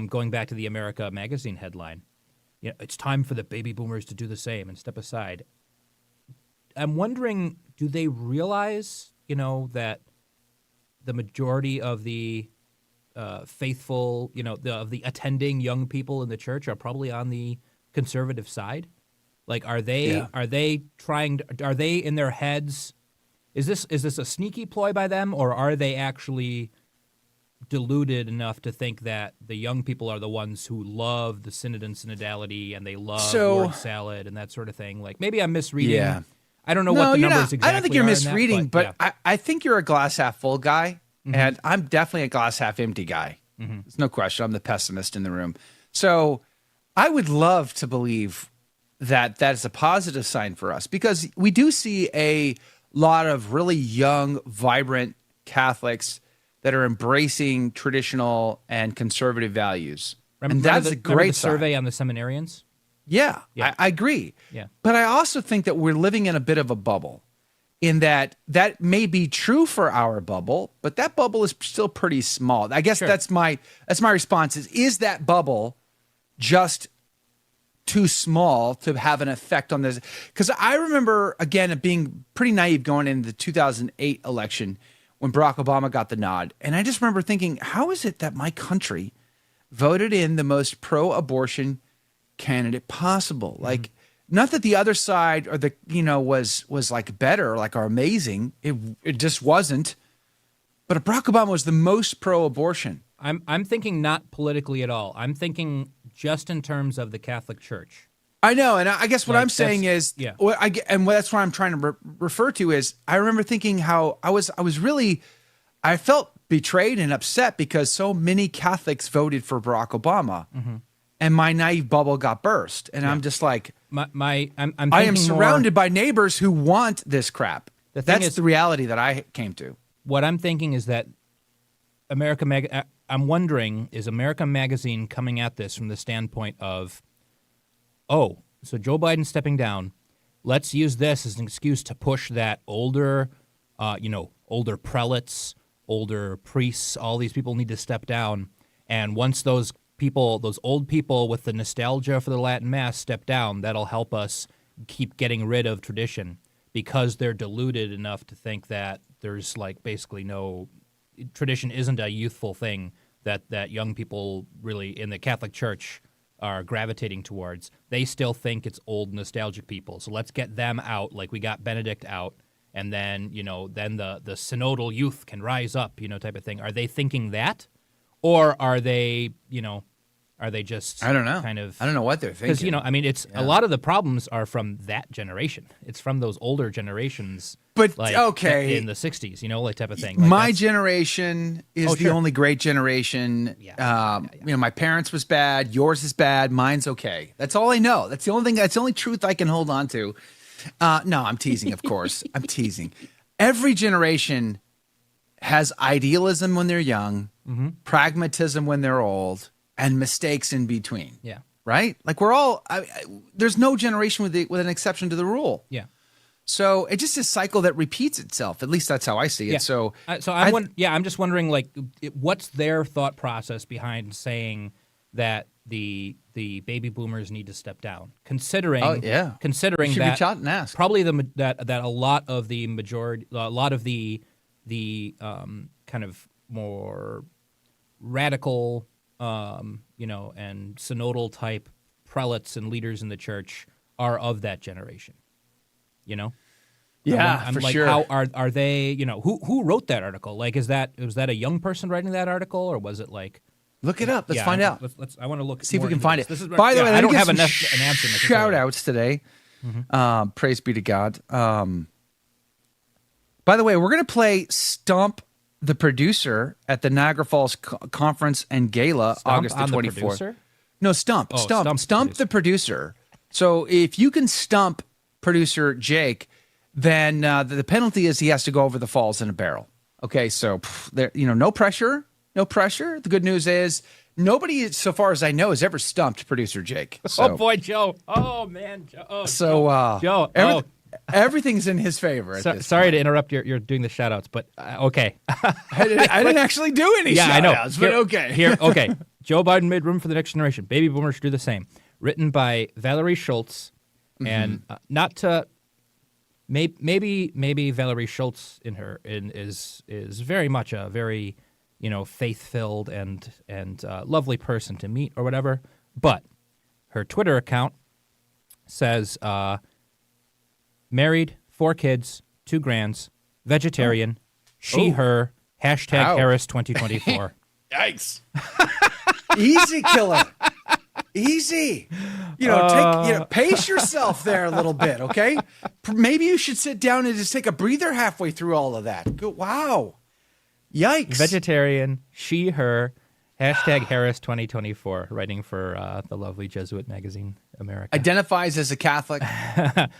going back to the America magazine headline. It's time for the baby boomers to do the same and step aside. I'm wondering, do they realize, that the majority of the faithful, of the attending young people in the church are probably on the conservative side? Are they in their heads? Is this a sneaky ploy by them, or are they actually deluded enough to think that the young people are the ones who love the synod and synodality and they love word salad and that sort of thing? Maybe I'm misreading. Yeah. I don't know what the numbers exactly are. I don't think you're misreading, but I think you're a glass half full guy. And I'm definitely a glass half empty guy. There's no question. I'm the pessimist in the room. So I would love to believe that is a positive sign for us, because we do see a lot of really young, vibrant Catholics that are embracing traditional and conservative values. And that's a great survey on the seminarians. Yeah. I agree. Yeah. But I also think that we're living in a bit of a bubble, in that may be true for our bubble, but that bubble is still pretty small. I guess that's my response is that bubble just too small to have an effect on this? Because I remember, again, being pretty naive going into the 2008 election when Barack Obama got the nod. And I just remember thinking, how is it that my country voted in the most pro-abortion candidate possible? Not that the other side or was better, or amazing. It just wasn't. But Barack Obama was the most pro-abortion. I'm thinking not politically at all. I'm thinking just in terms of the Catholic Church. I know, and I guess what I'm saying is, that's what I'm trying to refer to is, I remember thinking how I felt betrayed and upset because so many Catholics voted for Barack Obama, and my naive bubble got burst, and I'm just like, I am surrounded by neighbors who want this crap. That's the reality that I came to. What I'm thinking is that I'm wondering, is America Magazine coming at this from the standpoint of, so Joe Biden's stepping down. Let's use this as an excuse to push that older prelates, older priests, all these people need to step down. And once those old people with the nostalgia for the Latin Mass step down, that'll help us keep getting rid of tradition because they're deluded enough to think that there's like basically no tradition isn't a youthful thing that young people really in the Catholic Church are gravitating towards. They still think it's old nostalgic people. So let's get them out, like we got Benedict out, and then then the synodal youth can rise up, type of thing. Are they thinking that, or are they are they just I don't know. Kind of I don't know what they're thinking. Because it's a lot of the problems are from that generation. It's from those older generations. But like, okay, in the '60s, like type of thing. My generation is the only great generation. My parents was bad. Yours is bad. Mine's okay. That's all I know. That's the only thing. That's the only truth I can hold on to. No, I'm teasing. Of course, I'm teasing. Every generation has idealism when they're young, pragmatism when they're old, and mistakes in between. Yeah. Right? Like we're all. There's no generation with an exception to the rule. Yeah. So it's just a cycle that repeats itself. At least that's how I see it. So I'm just wondering, like, what's their thought process behind saying that the baby boomers need to step down, considering considering that reach out and ask. Probably that a lot of the majority, a lot of the kind of more radical, and synodal type prelates and leaders in the church are of that generation. Yeah, I'm for like, sure. How are they? Who wrote that article? Like, was that a young person writing that article, or was it like? Look it up. Let's find out. I want to look. See if we more can into find this. it. By the way, I don't have an answer. Shout outs today. Praise be to God. By the way, we're going to play Stump the Producer at the Niagara Falls Conference and Gala, August the 24th. No, Stump. Stump the Producer. So if you can stump producer Jake, then the penalty is he has to go over the falls in a barrel. Okay, so there, no pressure. No pressure. The good news is nobody, so far as I know, has ever stumped producer Jake. So, oh boy, Joe. Oh man, Joe. Oh, so Joe. Everything's in his favor. Sorry to interrupt. You're doing the shout outs, but okay. I didn't actually do any shout outs, but okay. Okay. Joe Biden made room for the next generation. Baby boomers should do the same. Written by Valerie Schultz, and not to maybe Valerie Schultz is very much a very faith-filled and lovely person to meet or whatever, but her Twitter account says married, 4 kids, 2 grands, vegetarian, she/her, #Harris 2024. Yikes! Easy, killer. Easy. Pace yourself there a little bit, okay? Maybe you should sit down and just take a breather halfway through all of that. Wow. Yikes. Vegetarian, she/her, #Harris 2024, writing for the lovely Jesuit magazine, America. Identifies as a Catholic.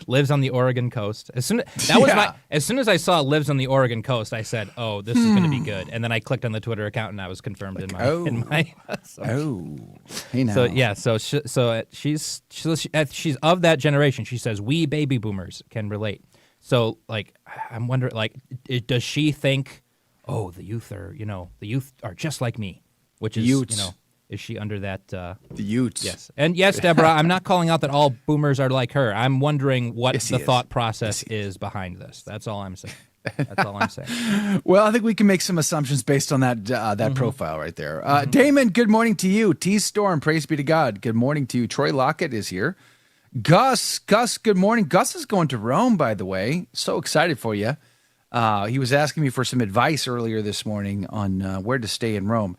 Lives on the Oregon coast. As soon as I saw lives on the Oregon coast, I said, "Oh, this is going to be good." And then I clicked on the Twitter account, and I was confirmed in my. Hey now. So she's of that generation. She says we baby boomers can relate. So like, I'm wondering, like, does she think, oh, the youth are just like me? Which is, Utes. Is she under that? The Utes. Yes. And yes, Deborah, I'm not calling out that all boomers are like her. I'm wondering what the thought process is behind this. That's all I'm saying. Well, I think we can make some assumptions based on that profile right there. Damon, good morning to you. T Storm, praise be to God. Good morning to you. Troy Lockett is here. Gus, good morning. Gus is going to Rome, by the way. So excited for you. He was asking me for some advice earlier this morning on where to stay in Rome.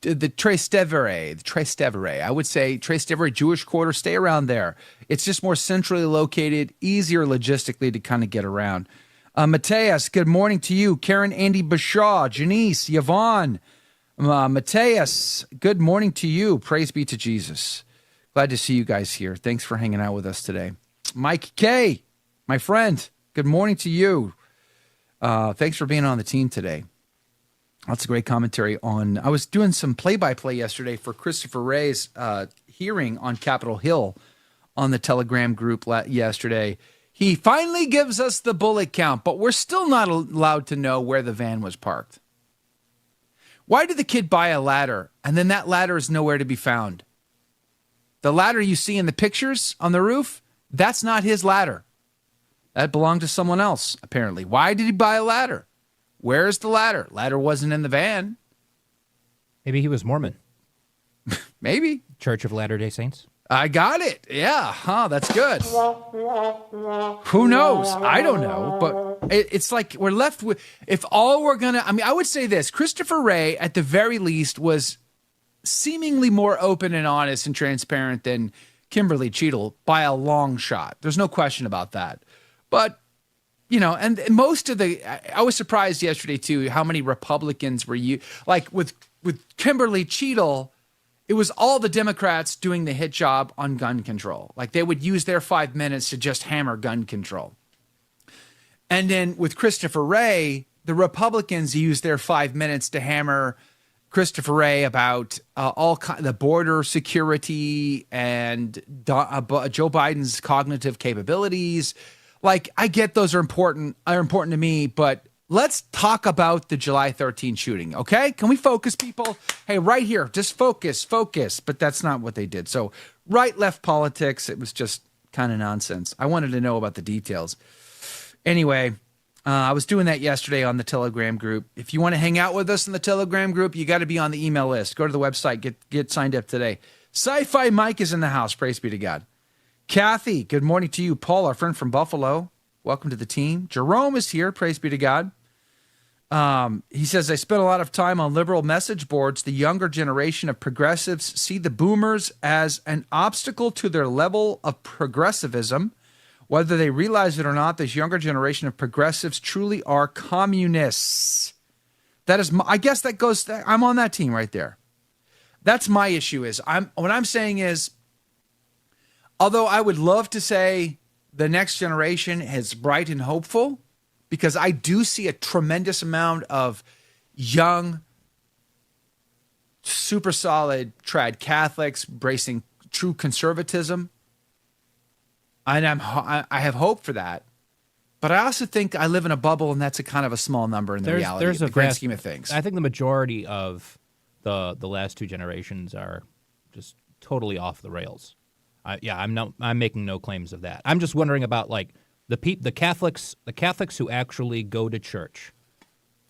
The Trastevere. I would say Trastevere Jewish Quarter, stay around there. It's just more centrally located, easier logistically to kind of get around. Mateus, good morning to you. Karen, Andy Bashaw, Janice, Yvonne. Mateus, good morning to you. Praise be to Jesus. Glad to see you guys here. Thanks for hanging out with us today. Mike K, my friend, good morning to you. Thanks for being on the team today. Lots of great commentary on. I was doing some play-by-play yesterday for Christopher Wray's hearing on Capitol Hill on the Telegram group yesterday. He finally gives us the bullet count, but we're still not allowed to know where the van was parked. Why did the kid buy a ladder and then that ladder is nowhere to be found? The ladder you see in the pictures on the roof, That's not his ladder. That belonged to someone else, apparently. Why did he buy a ladder? Where is the ladder? Ladder wasn't in the van. Maybe he was Mormon. Maybe. Church of Latter-day Saints. I got it. Yeah. That's good. Who knows? I don't know. But it's like we're left with, if all we're going to, I would say this. Christopher Wray, at the very least, was seemingly more open and honest and transparent than Kimberly Cheadle by a long shot. There's no question about that. But, and most of I was surprised yesterday, too, how many Republicans were like with Kimberly Cheadle, it was all the Democrats doing the hit job on gun control. Like they would use their 5 minutes to just hammer gun control. And then with Christopher Wray, the Republicans used their 5 minutes to hammer Christopher Wray about the border security and Joe Biden's cognitive capabilities. Like, I get those are important to me, but let's talk about the July 13th shooting, okay? Can we focus, people? Hey, right here, just focus. But that's not what they did. So right-left politics, it was just kind of nonsense. I wanted to know about the details. Anyway, I was doing that yesterday on the Telegram group. If you want to hang out with us in the Telegram group, you got to be on the email list. Go to the website, get signed up today. Sci-Fi Mike is in the house. Praise be to God. Kathy, good morning to you. Paul, our friend from Buffalo, welcome to the team. Jerome is here. Praise be to God. He says, I spent a lot of time on liberal message boards. The younger generation of progressives see the boomers as an obstacle to their level of progressivism. Whether they realize it or not, this younger generation of progressives truly are communists. That is, I guess that goes, I'm on that team right there. That's my issue what I'm saying is, although I would love to say the next generation is bright and hopeful, because I do see a tremendous amount of young, super solid trad Catholics embracing true conservatism. And I have hope for that. But I also think I live in a bubble, and that's a kind of a small number in the reality, of the grand scheme of things. I think the majority of the last two generations are just totally off the rails. I'm making no claims of that. I'm just wondering about like the Catholics who actually go to church.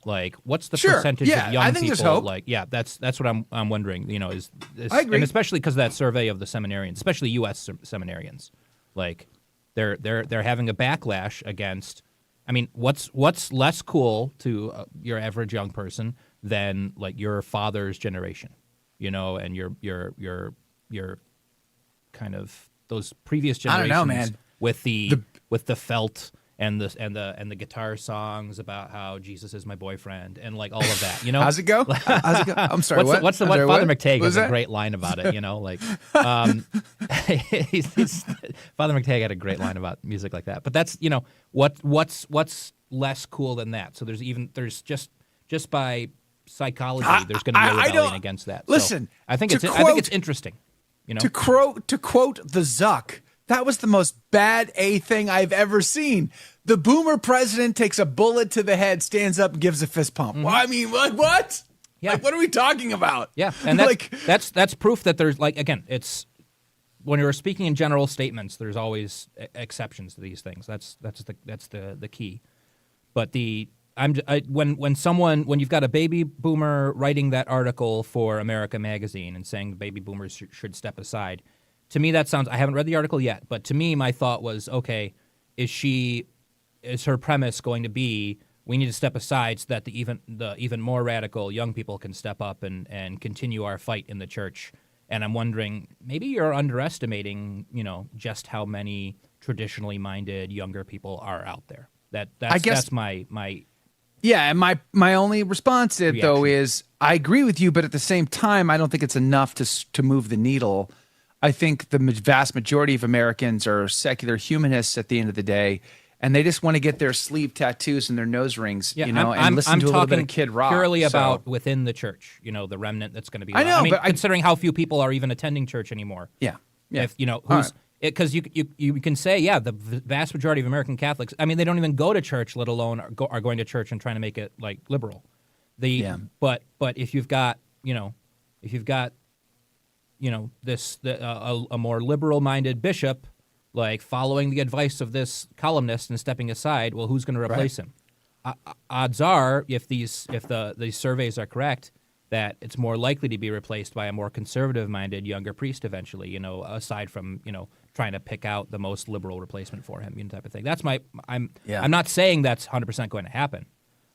Like, what's the percentage of young people? Like, that's what I'm wondering. Is I agree, and especially because of that survey of the seminarians, especially U.S. seminarians, like they're having a backlash against. I mean, what's less cool to your average young person than like your father's generation, and your kind of those previous generations. I don't know, man. With the felt and the guitar songs about how Jesus is my boyfriend and like all of that, How's it go? I'm sorry. What's Father McTagg has a great line about it, like Father McTagg had a great line about music like that. But that's what's less cool than that. So there's just by psychology there's going to be a rebellion against that. Listen, so I think it's interesting. To quote the Zuck, that was the most bad A thing I've ever seen. The boomer president takes a bullet to the head, stands up, and gives a fist pump. Mm-hmm. Well, I mean, what? Yeah. Like, what are we talking about? Yeah, and that's proof that there's again, it's when you're speaking in general statements, there's always exceptions to these things. That's the key. But when you've got a baby boomer writing that article for America Magazine and saying the baby boomers should step aside, to me that sounds. I haven't read the article yet, but to me my thought was, okay, is her premise going to be we need to step aside so that the even more radical young people can step up and continue our fight in the church? And I'm wondering, maybe you're underestimating, just how many traditionally minded younger people are out there. That's my. Yeah, and my only response to it, though, is I agree with you, but at the same time, I don't think it's enough to move the needle. I think the vast majority of Americans are secular humanists at the end of the day, and they just want to get their sleeve tattoos and their nose rings, and listen to a little bit of Kid Rock. Purely about within the church, the remnant that's going to be. I know, but considering how few people are even attending church anymore. Yeah. If who's. Because you can say, the vast majority of American Catholics, I mean, they don't even go to church, let alone are going to church and trying to make it like liberal. But if you've got this a more liberal minded bishop like following the advice of this columnist and stepping aside. Well, who's going to replace him? Odds are, if these surveys are correct, that it's more likely to be replaced by a more conservative-minded younger priest eventually. Aside from trying to pick out the most liberal replacement for him, type of thing. That's I'm not saying that's 100% going to happen.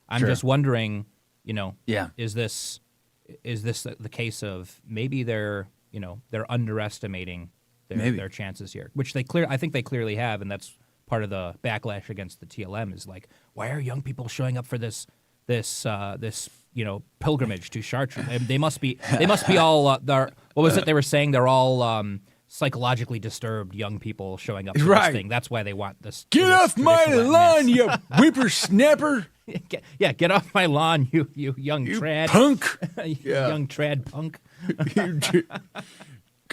I'm just wondering, is this the case of maybe they're underestimating their chances here, which I think they clearly have, and that's part of the backlash against the TLM is like, why are young people showing up for this pilgrimage to Chartres? They must be all what was it they were saying? They're all psychologically disturbed young people showing up for this thing. That's wwhy they want this. Get off my lawn, you whippersnapper! Get off my lawn, you young trad punk, young trad punk.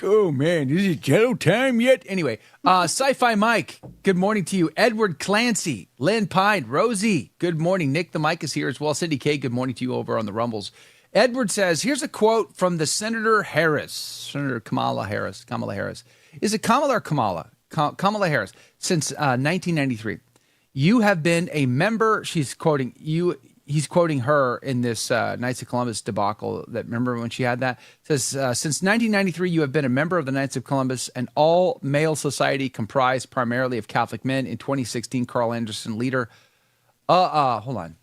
Oh, man, is it jello time yet? Anyway, Sci-Fi Mike, good morning to you. Edward Clancy, Lynn Pine, Rosie, good morning. Nick the Mike is here as well. Cindy K, good morning to you over on the Rumbles. Edward says, here's a quote from the Senator Kamala Harris. Is it Kamala or Kamala? Kamala Harris. Since 1993. You have been a member, she's quoting you. He's quoting her in this Knights of Columbus debacle. That remember when she had that? It says, since 1993, you have been a member of the Knights of Columbus, an all-male society comprised primarily of Catholic men. In 2016, Carl Anderson, leader. Hold on.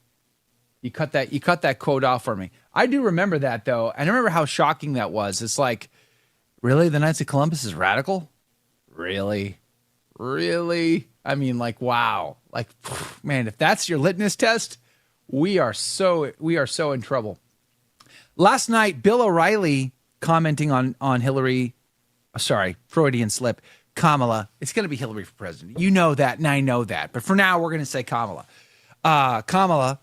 You cut that quote off for me. I do remember that, though. I remember how shocking that was. It's like, really? The Knights of Columbus is radical? Really? I mean, like, wow. Like, man, if that's your litmus test, we are so in trouble. Last night, Bill O'Reilly commenting on Hillary, Freudian slip, Kamala. It's going to be Hillary for president. You know that, and I know that. But for now, we're going to say Kamala. Kamala.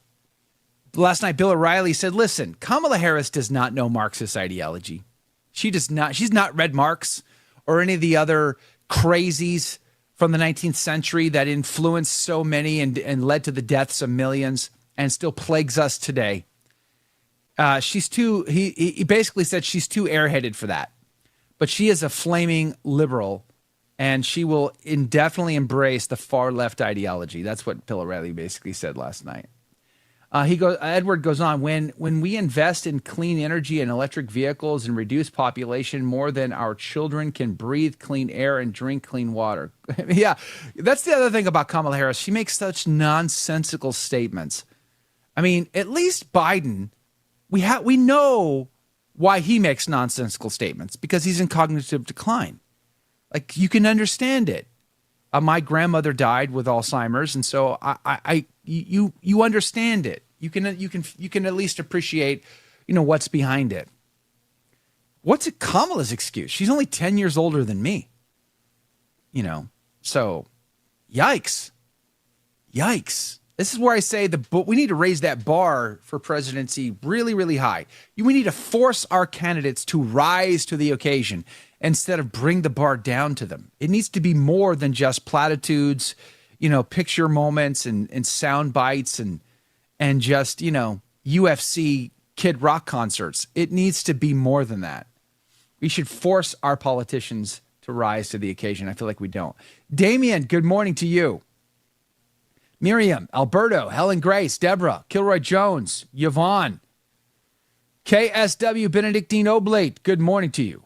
Last night, Bill O'Reilly said, listen, Kamala Harris does not know Marxist ideology. She does not. She's not read Marx or any of the other crazies from the 19th century that influenced so many and led to the deaths of millions and still plagues us today. He basically said she's too airheaded for that. But she is a flaming liberal, and she will indefinitely embrace the far left ideology. That's what Bill O'Reilly basically said last night. Edward goes on, when we invest in clean energy and electric vehicles and reduce population more than our children can breathe clean air and drink clean water. Yeah, that's the other thing about Kamala Harris. She makes such nonsensical statements. I mean, at least Biden, we know why he makes nonsensical statements, because he's in cognitive decline. Like, you can understand it. My grandmother died with Alzheimer's, and so you understand it. You can at least appreciate, what's behind it. What's Kamala's excuse? She's only 10 years older than me. So yikes. This is where I say we need to raise that bar for presidency really, really high. We need to force our candidates to rise to the occasion instead of bring the bar down to them. It needs to be more than just platitudes, picture moments and sound bites and just, UFC Kid Rock concerts. It needs to be more than that. We should force our politicians to rise to the occasion. I feel like we don't. Damien, good morning to you. Miriam, Alberto, Helen Grace, Deborah, Kilroy Jones, Yvonne, KSW Benedictine Oblate, good morning to you.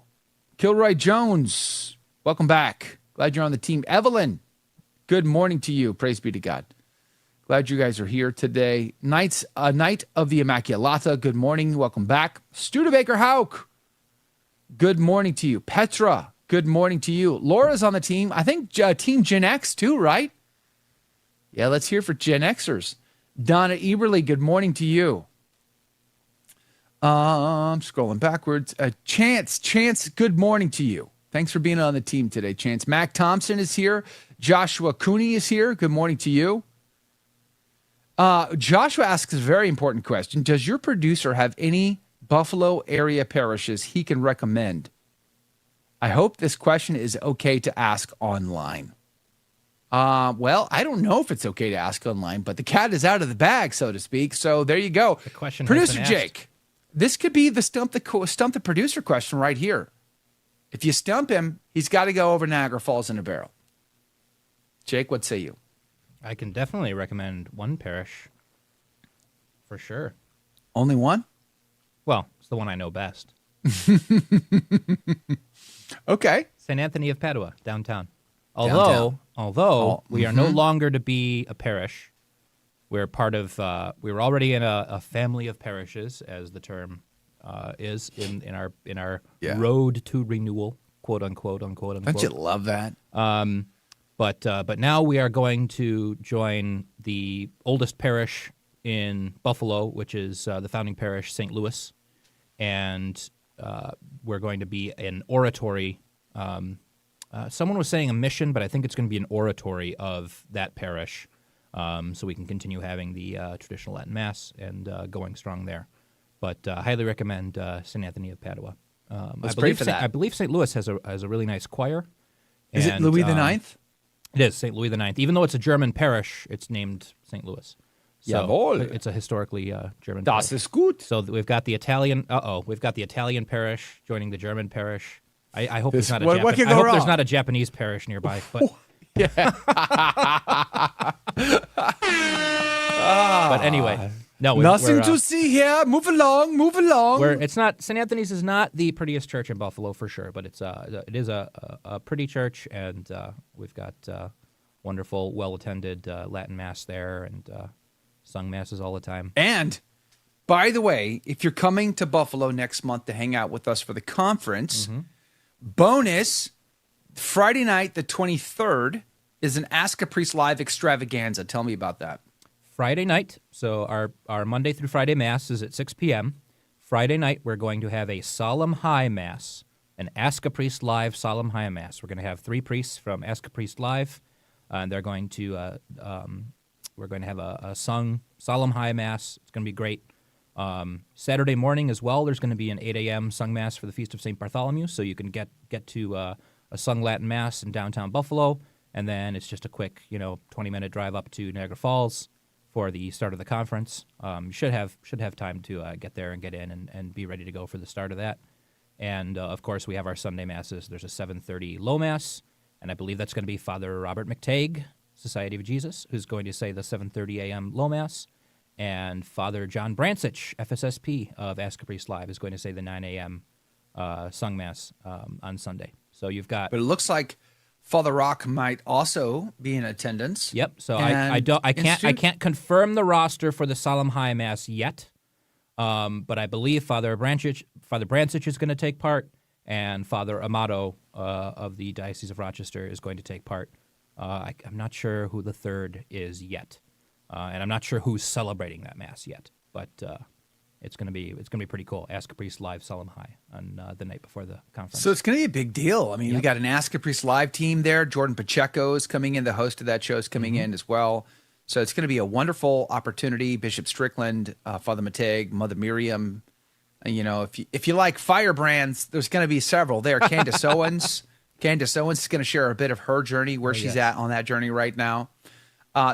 Kilroy Jones, welcome back. Glad you're on the team. Evelyn, good morning to you. Praise be to God. Glad you guys are here today. Knight of the Immaculata, good morning. Welcome back. Studebaker Hauk, good morning to you. Petra, good morning to you. Laura's on the team. I think Team Gen X too, right? Yeah, let's hear for Gen Xers. Donna Eberly, good morning to you. I'm scrolling backwards. Chance, good morning to you. Thanks for being on the team today, Chance. Mac Thompson is here. Joshua Cooney is here. Good morning to you. Joshua asks a very important question. Does your producer have any Buffalo area parishes he can recommend? I hope this question is okay to ask online. Well, I don't know if it's okay to ask online, but the cat is out of the bag, so to speak. So there you go. The question Producer Jake, this could be the stump the producer question right here. If you stump him, he's got to go over Niagara Falls in a barrel. Jake, what say you? I can definitely recommend one parish for sure. Only one? Well, it's the one I know best. Okay. St. Anthony of Padua, downtown. Although we are no longer to be a parish, we're part of. We were already in a family of parishes, as the term is in our road to renewal, quote unquote. Don't you love that? But now we are going to join the oldest parish in Buffalo, which is the founding parish, St. Louis, and we're going to be an oratory. Someone was saying a mission, but I think it's going to be an oratory of that parish, so we can continue having the traditional Latin Mass and going strong there. But highly recommend St. Anthony of Padua. Let's pray for that. I believe St. Louis has a really nice choir. Is it Louis the Ninth? It is St. Louis the Ninth. Even though it's a German parish, it's named St. Louis. So Jawohl. It's a historically German Das parish. ist gut. So we've got the Italian. We've got the Italian parish joining the German parish. I hope there's not a there's not a Japanese parish nearby. But but anyway, no. Nothing to see here. Move along. It's not St. Anthony's is not the prettiest church in Buffalo for sure, but it is a pretty church, and we've got wonderful, well-attended Latin Mass there, and sung masses all the time. And by the way, if you're coming to Buffalo next month to hang out with us for the conference, bonus Friday night, the 23rd, is an Ask a Priest Live extravaganza. Tell me about that. Friday night, so our Monday through Friday Mass is at 6 p.m. Friday night, we're going to have a solemn high Mass, an Ask a Priest Live solemn high Mass. We're going to have 3 priests from Ask a Priest Live, and they're going to we're going to have a sung solemn high Mass. It's going to be great. Saturday morning as well, there's going to be an 8 a.m. sung Mass for the Feast of St. Bartholomew, so you can get to a sung Latin Mass in downtown Buffalo, and then it's just a quick 20-minute drive up to Niagara Falls for the start of the conference. You should have time to get there and get in and be ready to go for the start of that. And of course, we have our Sunday Masses. There's a 7:30 Low Mass, and I believe that's going to be Father Robert McTague, Society of Jesus, who's going to say the 7:30 a.m. Low Mass, and Father John Brancich, FSSP of Ask a Priest Live, is going to say the 9 a.m. Sung Mass on Sunday. So you've got. But it looks like Father Rock might also be in attendance. Yep. So I can't confirm the roster for the Solemn High Mass yet, but I believe Father Brancich is going to take part, and Father Amato of the Diocese of Rochester is going to take part. I'm not sure who the third is yet, and I'm not sure who's celebrating that Mass yet. But it's going to be pretty cool. Ask a Priest Live Solemn High on the night before the conference. So it's going to be a big deal. I mean, we got an Ask a Priest Live team there. Jordan Pacheco is coming in. The host of that show is coming in as well. So it's going to be a wonderful opportunity. Bishop Strickland, Father Mateg, Mother Miriam. If you like firebrands, there's going to be several there. Candace Owens. Candace Owens is going to share a bit of her journey, where she's at on that journey right now.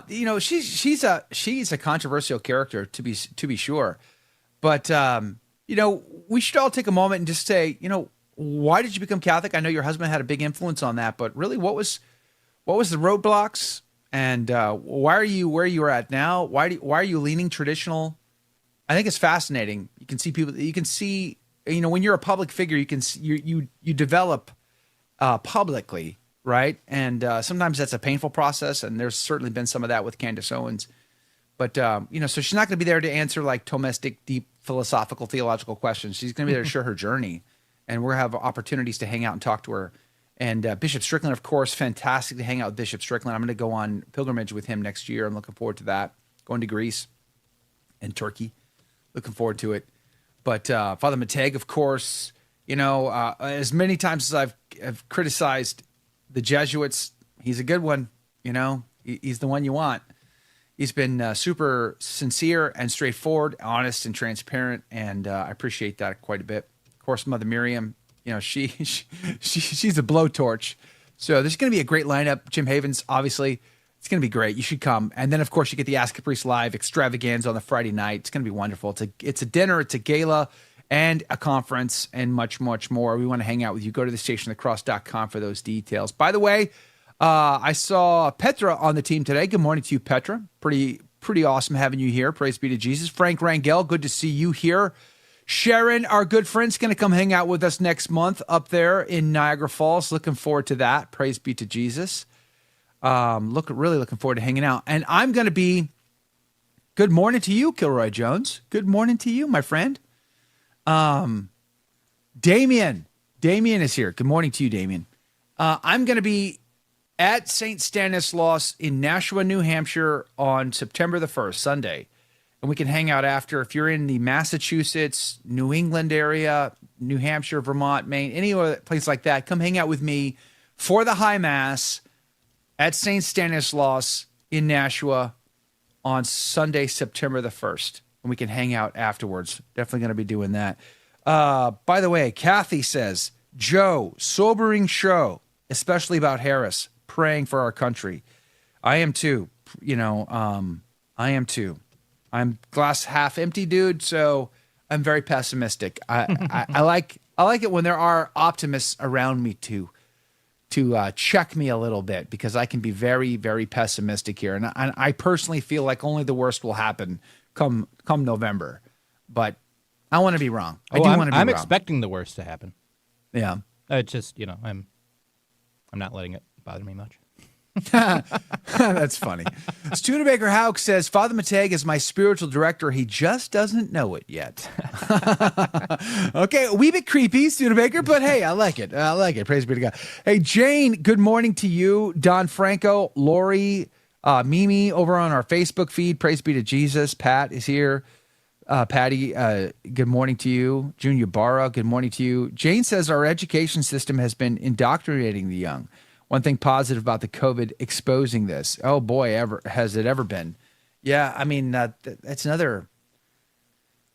She's a controversial character to be sure. But, we should all take a moment and just say, why did you become Catholic? I know your husband had a big influence on that, but really what was the roadblocks, and why are you where you are at now? Why are you leaning traditional? I think it's fascinating. You can see, when you're a public figure, you develop publicly, right? And sometimes that's a painful process, and there's certainly been some of that with Candace Owens. But, so she's not going to be there to answer like Thomistic, deep philosophical, theological questions. She's going to be there to share her journey, and we're going to have opportunities to hang out and talk to her. And Bishop Strickland, of course, fantastic to hang out with Bishop Strickland. I'm going to go on pilgrimage with him next year. I'm looking forward to that. Going to Greece and Turkey. Looking forward to it. But Father Mateg, of course, as many times as I've criticized the Jesuits, he's a good one. He's the one you want. He's been super sincere and straightforward, honest and transparent, and I appreciate that quite a bit. Of course, Mother Miriam, she's a blowtorch. So there's going to be a great lineup. Jim Havens, obviously, it's going to be great. You should come. And then, of course, you get the Ask a Priest Live extravaganza on the Friday night. It's going to be wonderful. It's a dinner, it's a gala, and a conference, and much, much more. We want to hang out with you. Go to thestationofthecross.com for those details. By the way, I saw Petra on the team today. Good morning to you, Petra. Pretty awesome having you here. Praise be to Jesus. Frank Rangel, good to see you here. Sharon, our good friend's going to come hang out with us next month up there in Niagara Falls. Looking forward to that. Praise be to Jesus. Really looking forward to hanging out. And I'm going to be, good morning to you, Kilroy Jones. Good morning to you, my friend. Damien is here. Good morning to you, Damien. I'm going to be at St. Stanislaus in Nashua, New Hampshire on September the 1st, Sunday. And we can hang out after. If you're in the Massachusetts, New England area, New Hampshire, Vermont, Maine, any other place like that, come hang out with me for the High Mass at St. Stanislaus in Nashua on Sunday, September the 1st. And we can hang out afterwards. Definitely going to be doing that. By the way, Kathy says, Joe, sobering show, especially about Harris, praying for our country. I am too. I am too. I'm glass half empty, dude. So I'm very pessimistic. I like it when there are optimists around me to check me a little bit, because I can be very, very pessimistic here. And I personally feel like only the worst will happen come November. But I want to be wrong. I do want to be wrong. I'm expecting the worst to happen. Yeah. It's just, I'm not letting it bother me much. That's funny. Studebaker Hauk says, Father Mateg is my spiritual director. He just doesn't know it yet. Okay, a wee bit creepy, Studebaker, but hey, I like it. Praise be to God. Hey, Jane, good morning to you. Don Franco, Lori, Mimi over on our Facebook feed. Praise be to Jesus. Pat is here. Patty, good morning to you. Junior Barra, good morning to you. Jane says our education system has been indoctrinating the young. One thing positive about the COVID exposing this. Oh boy, has it ever been? Yeah, I mean, that's another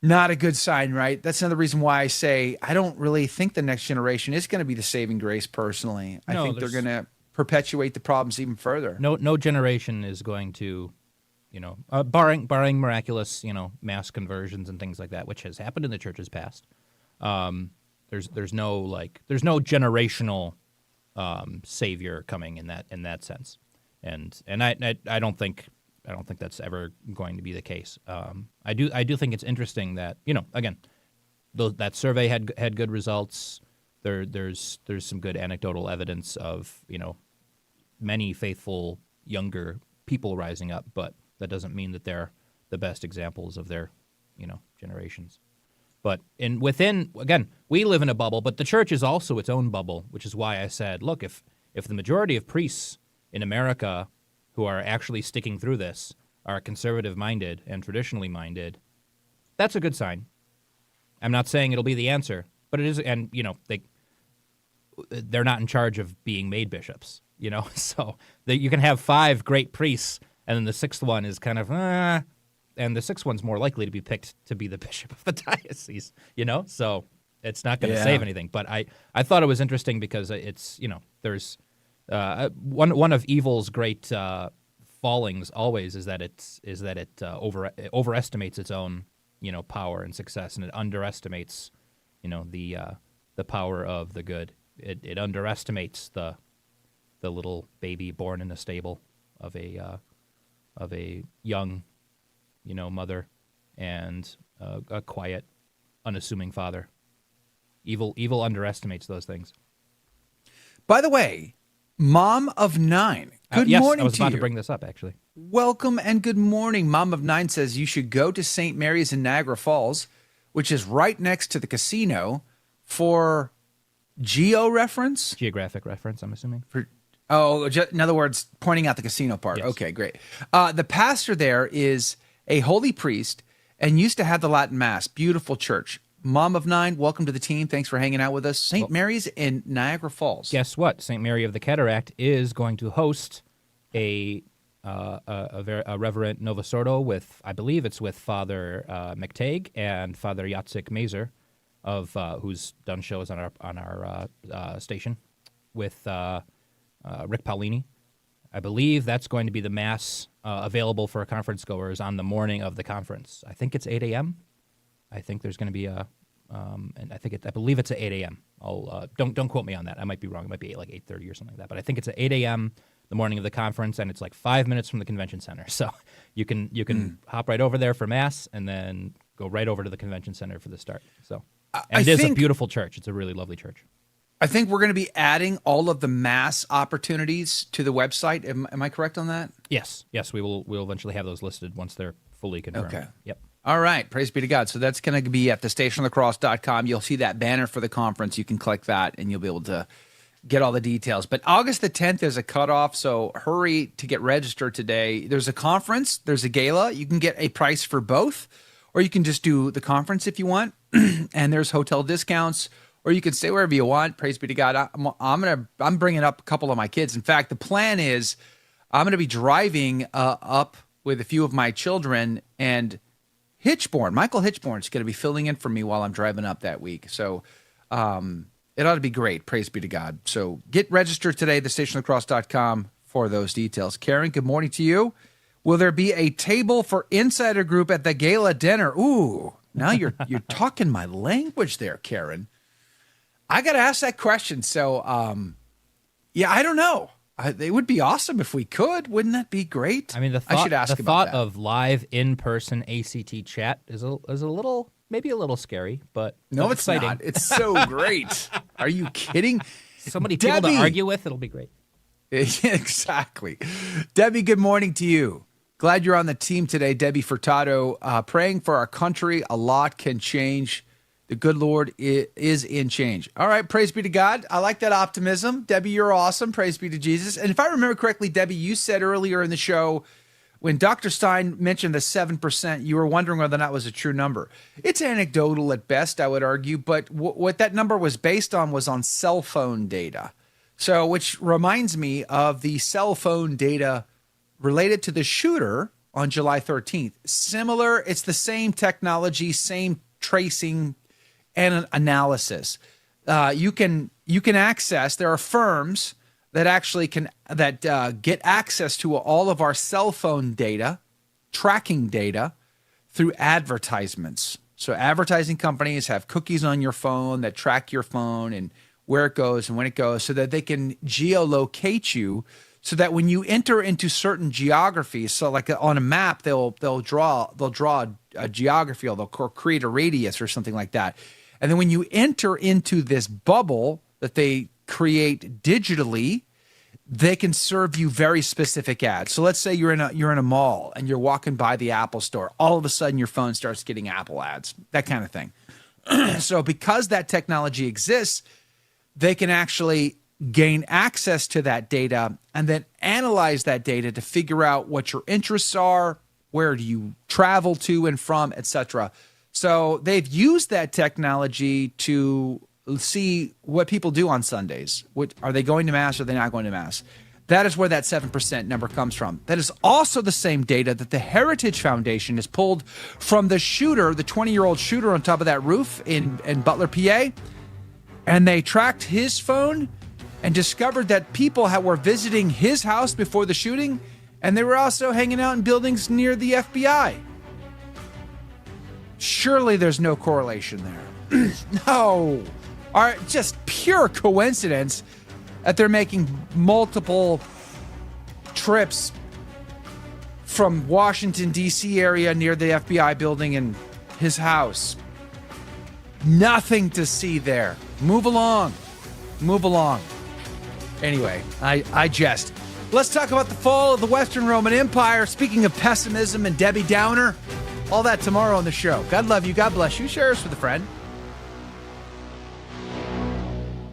not a good sign, right? That's another reason why I say I don't really think the next generation is going to be the saving grace personally. I think they're going to perpetuate the problems even further. No generation is going to, barring miraculous, mass conversions and things like that, which has happened in the church's past. There's no generational savior coming in that sense, and I don't think that's ever going to be the case. I do think it's interesting that again, that survey had good results. There's some good anecdotal evidence of many faithful younger people rising up, but that doesn't mean that they're the best examples of their generations. But again, we live in a bubble, but the church is also its own bubble, which is why I said, look, if the majority of priests in America who are actually sticking through this are conservative-minded and traditionally minded, that's a good sign. I'm not saying it'll be the answer, but it is, and they're not in charge of being made bishops, so you can have 5 great priests, and then the 6th one is kind of, and the 6th one's more likely to be picked to be the bishop of the diocese, so it's not going to save anything. But I thought it was interesting because it's, there's one of evil's great fallings always is that it overestimates its own, power and success, and it underestimates, the power of the good. It underestimates the little baby born in a stable of a young mother and a quiet, unassuming father. Evil underestimates those things. By the way, Mom of 9. Good yes, morning. I was about to to bring this up, actually. Welcome and good morning. Mom of 9 says you should go to St. Mary's in Niagara Falls, which is right next to the casino, for geographic reference, I'm assuming. In other words, pointing out the casino part. Yes. Okay, great. The pastor there is a holy priest and used to have the Latin Mass. Beautiful church. Mom of 9, welcome to the team. Thanks for hanging out with us. St. Mary's in Niagara Falls. Guess what? St. Mary of the Cataract is going to host a Reverend Novus Ordo with, I believe it's with Father McTague and Father Jacek Mazer, who's done shows on our station with Rick Paulini. I believe that's going to be the Mass available for conference goers on the morning of the conference. I think it's 8 a.m. I think there's going to be and I believe it's at 8 a.m. Don't quote me on that. I might be wrong. It might be like 8:30 or something like that. But I think it's at 8 a.m. the morning of the conference, and it's like 5 minutes from the convention center. So you can hop right over there for Mass and then go right over to the convention center for the start. So it is a beautiful church. It's a really lovely church. I think we're going to be adding all of the Mass opportunities to the website. Am I correct on that? Yes. We'll eventually have those listed once they're fully confirmed. Okay. Yep. All right. Praise be to God. So that's going to be at thestationofthecross.com. You'll see that banner for the conference. You can click that and you'll be able to get all the details. But August the 10th is a cutoff, so hurry to get registered today. There's a conference. There's a gala. You can get a price for both, or you can just do the conference if you want. And there's hotel discounts, or you can stay wherever you want. Praise be to God. I'm bringing up a couple of my kids. In fact, the plan is I'm going to be driving up with a few of my children, and Michael Hitchborn is going to be filling in for me while I'm driving up that week. So it ought to be great. Praise be to God. So get registered today, thestationofthecross.com for those details. Karen, good morning to you. Will there be a table for insider group at the gala dinner? Ooh, now you're talking my language there, Karen. I got to ask that question. So, I don't know. It would be awesome if we could. Wouldn't that be great? I mean, I should ask the about thought that. of live in-person ACT chat is a little, maybe a little scary, but No, it's exciting. not. It's so great. Are you kidding? So many people to argue with. It'll be great. Exactly. Debbie, good morning to you. Glad you're on the team today, Debbie Furtado. Praying for our country. A lot can change. The good Lord is in change. All right, praise be to God. I like that optimism. Debbie, you're awesome. Praise be to Jesus. And if I remember correctly, Debbie, you said earlier in the show, when Dr. Stine mentioned the 7%, you were wondering whether or not it was a true number. It's anecdotal at best, I would argue, but what that number was based on was on cell phone data. So, which reminds me of the cell phone data related to the shooter on July 13th. Similar, it's the same technology, same tracing and analysis. You can access. There are firms that actually get access to all of our cell phone data, tracking data, through advertisements. So advertising companies have cookies on your phone that track your phone and where it goes and when it goes, so that they can geolocate you, so that when you enter into certain geographies, so like on a map, they'll draw a geography, or they'll create a radius or something like that. And then when you enter into this bubble that they create digitally, they can serve you very specific ads. So let's say you're in a mall and you're walking by the Apple store. All of a sudden your phone starts getting Apple ads, that kind of thing. So because that technology exists, they can actually gain access to that data and then analyze that data to figure out what your interests are, where do you travel to and from, etc. So they've used that technology to see what people do on Sundays. Are they going to Mass or are they not going to Mass? That is where that 7% number comes from. That is also the same data that the Heritage Foundation has pulled from the shooter, the 20-year-old shooter on top of that roof in Butler, PA. And they tracked his phone and discovered that people were visiting his house before the shooting, and they were also hanging out in buildings near the FBI. Surely there's no correlation there. No. Just pure coincidence that they're making multiple trips from Washington, D.C. area near the FBI building and his house. Nothing to see there. Move along. Anyway, I jest. Let's talk about the fall of the Western Roman Empire. Speaking of pessimism and Debbie Downer, all that tomorrow on the show. God love you. God bless you. Share us with a friend.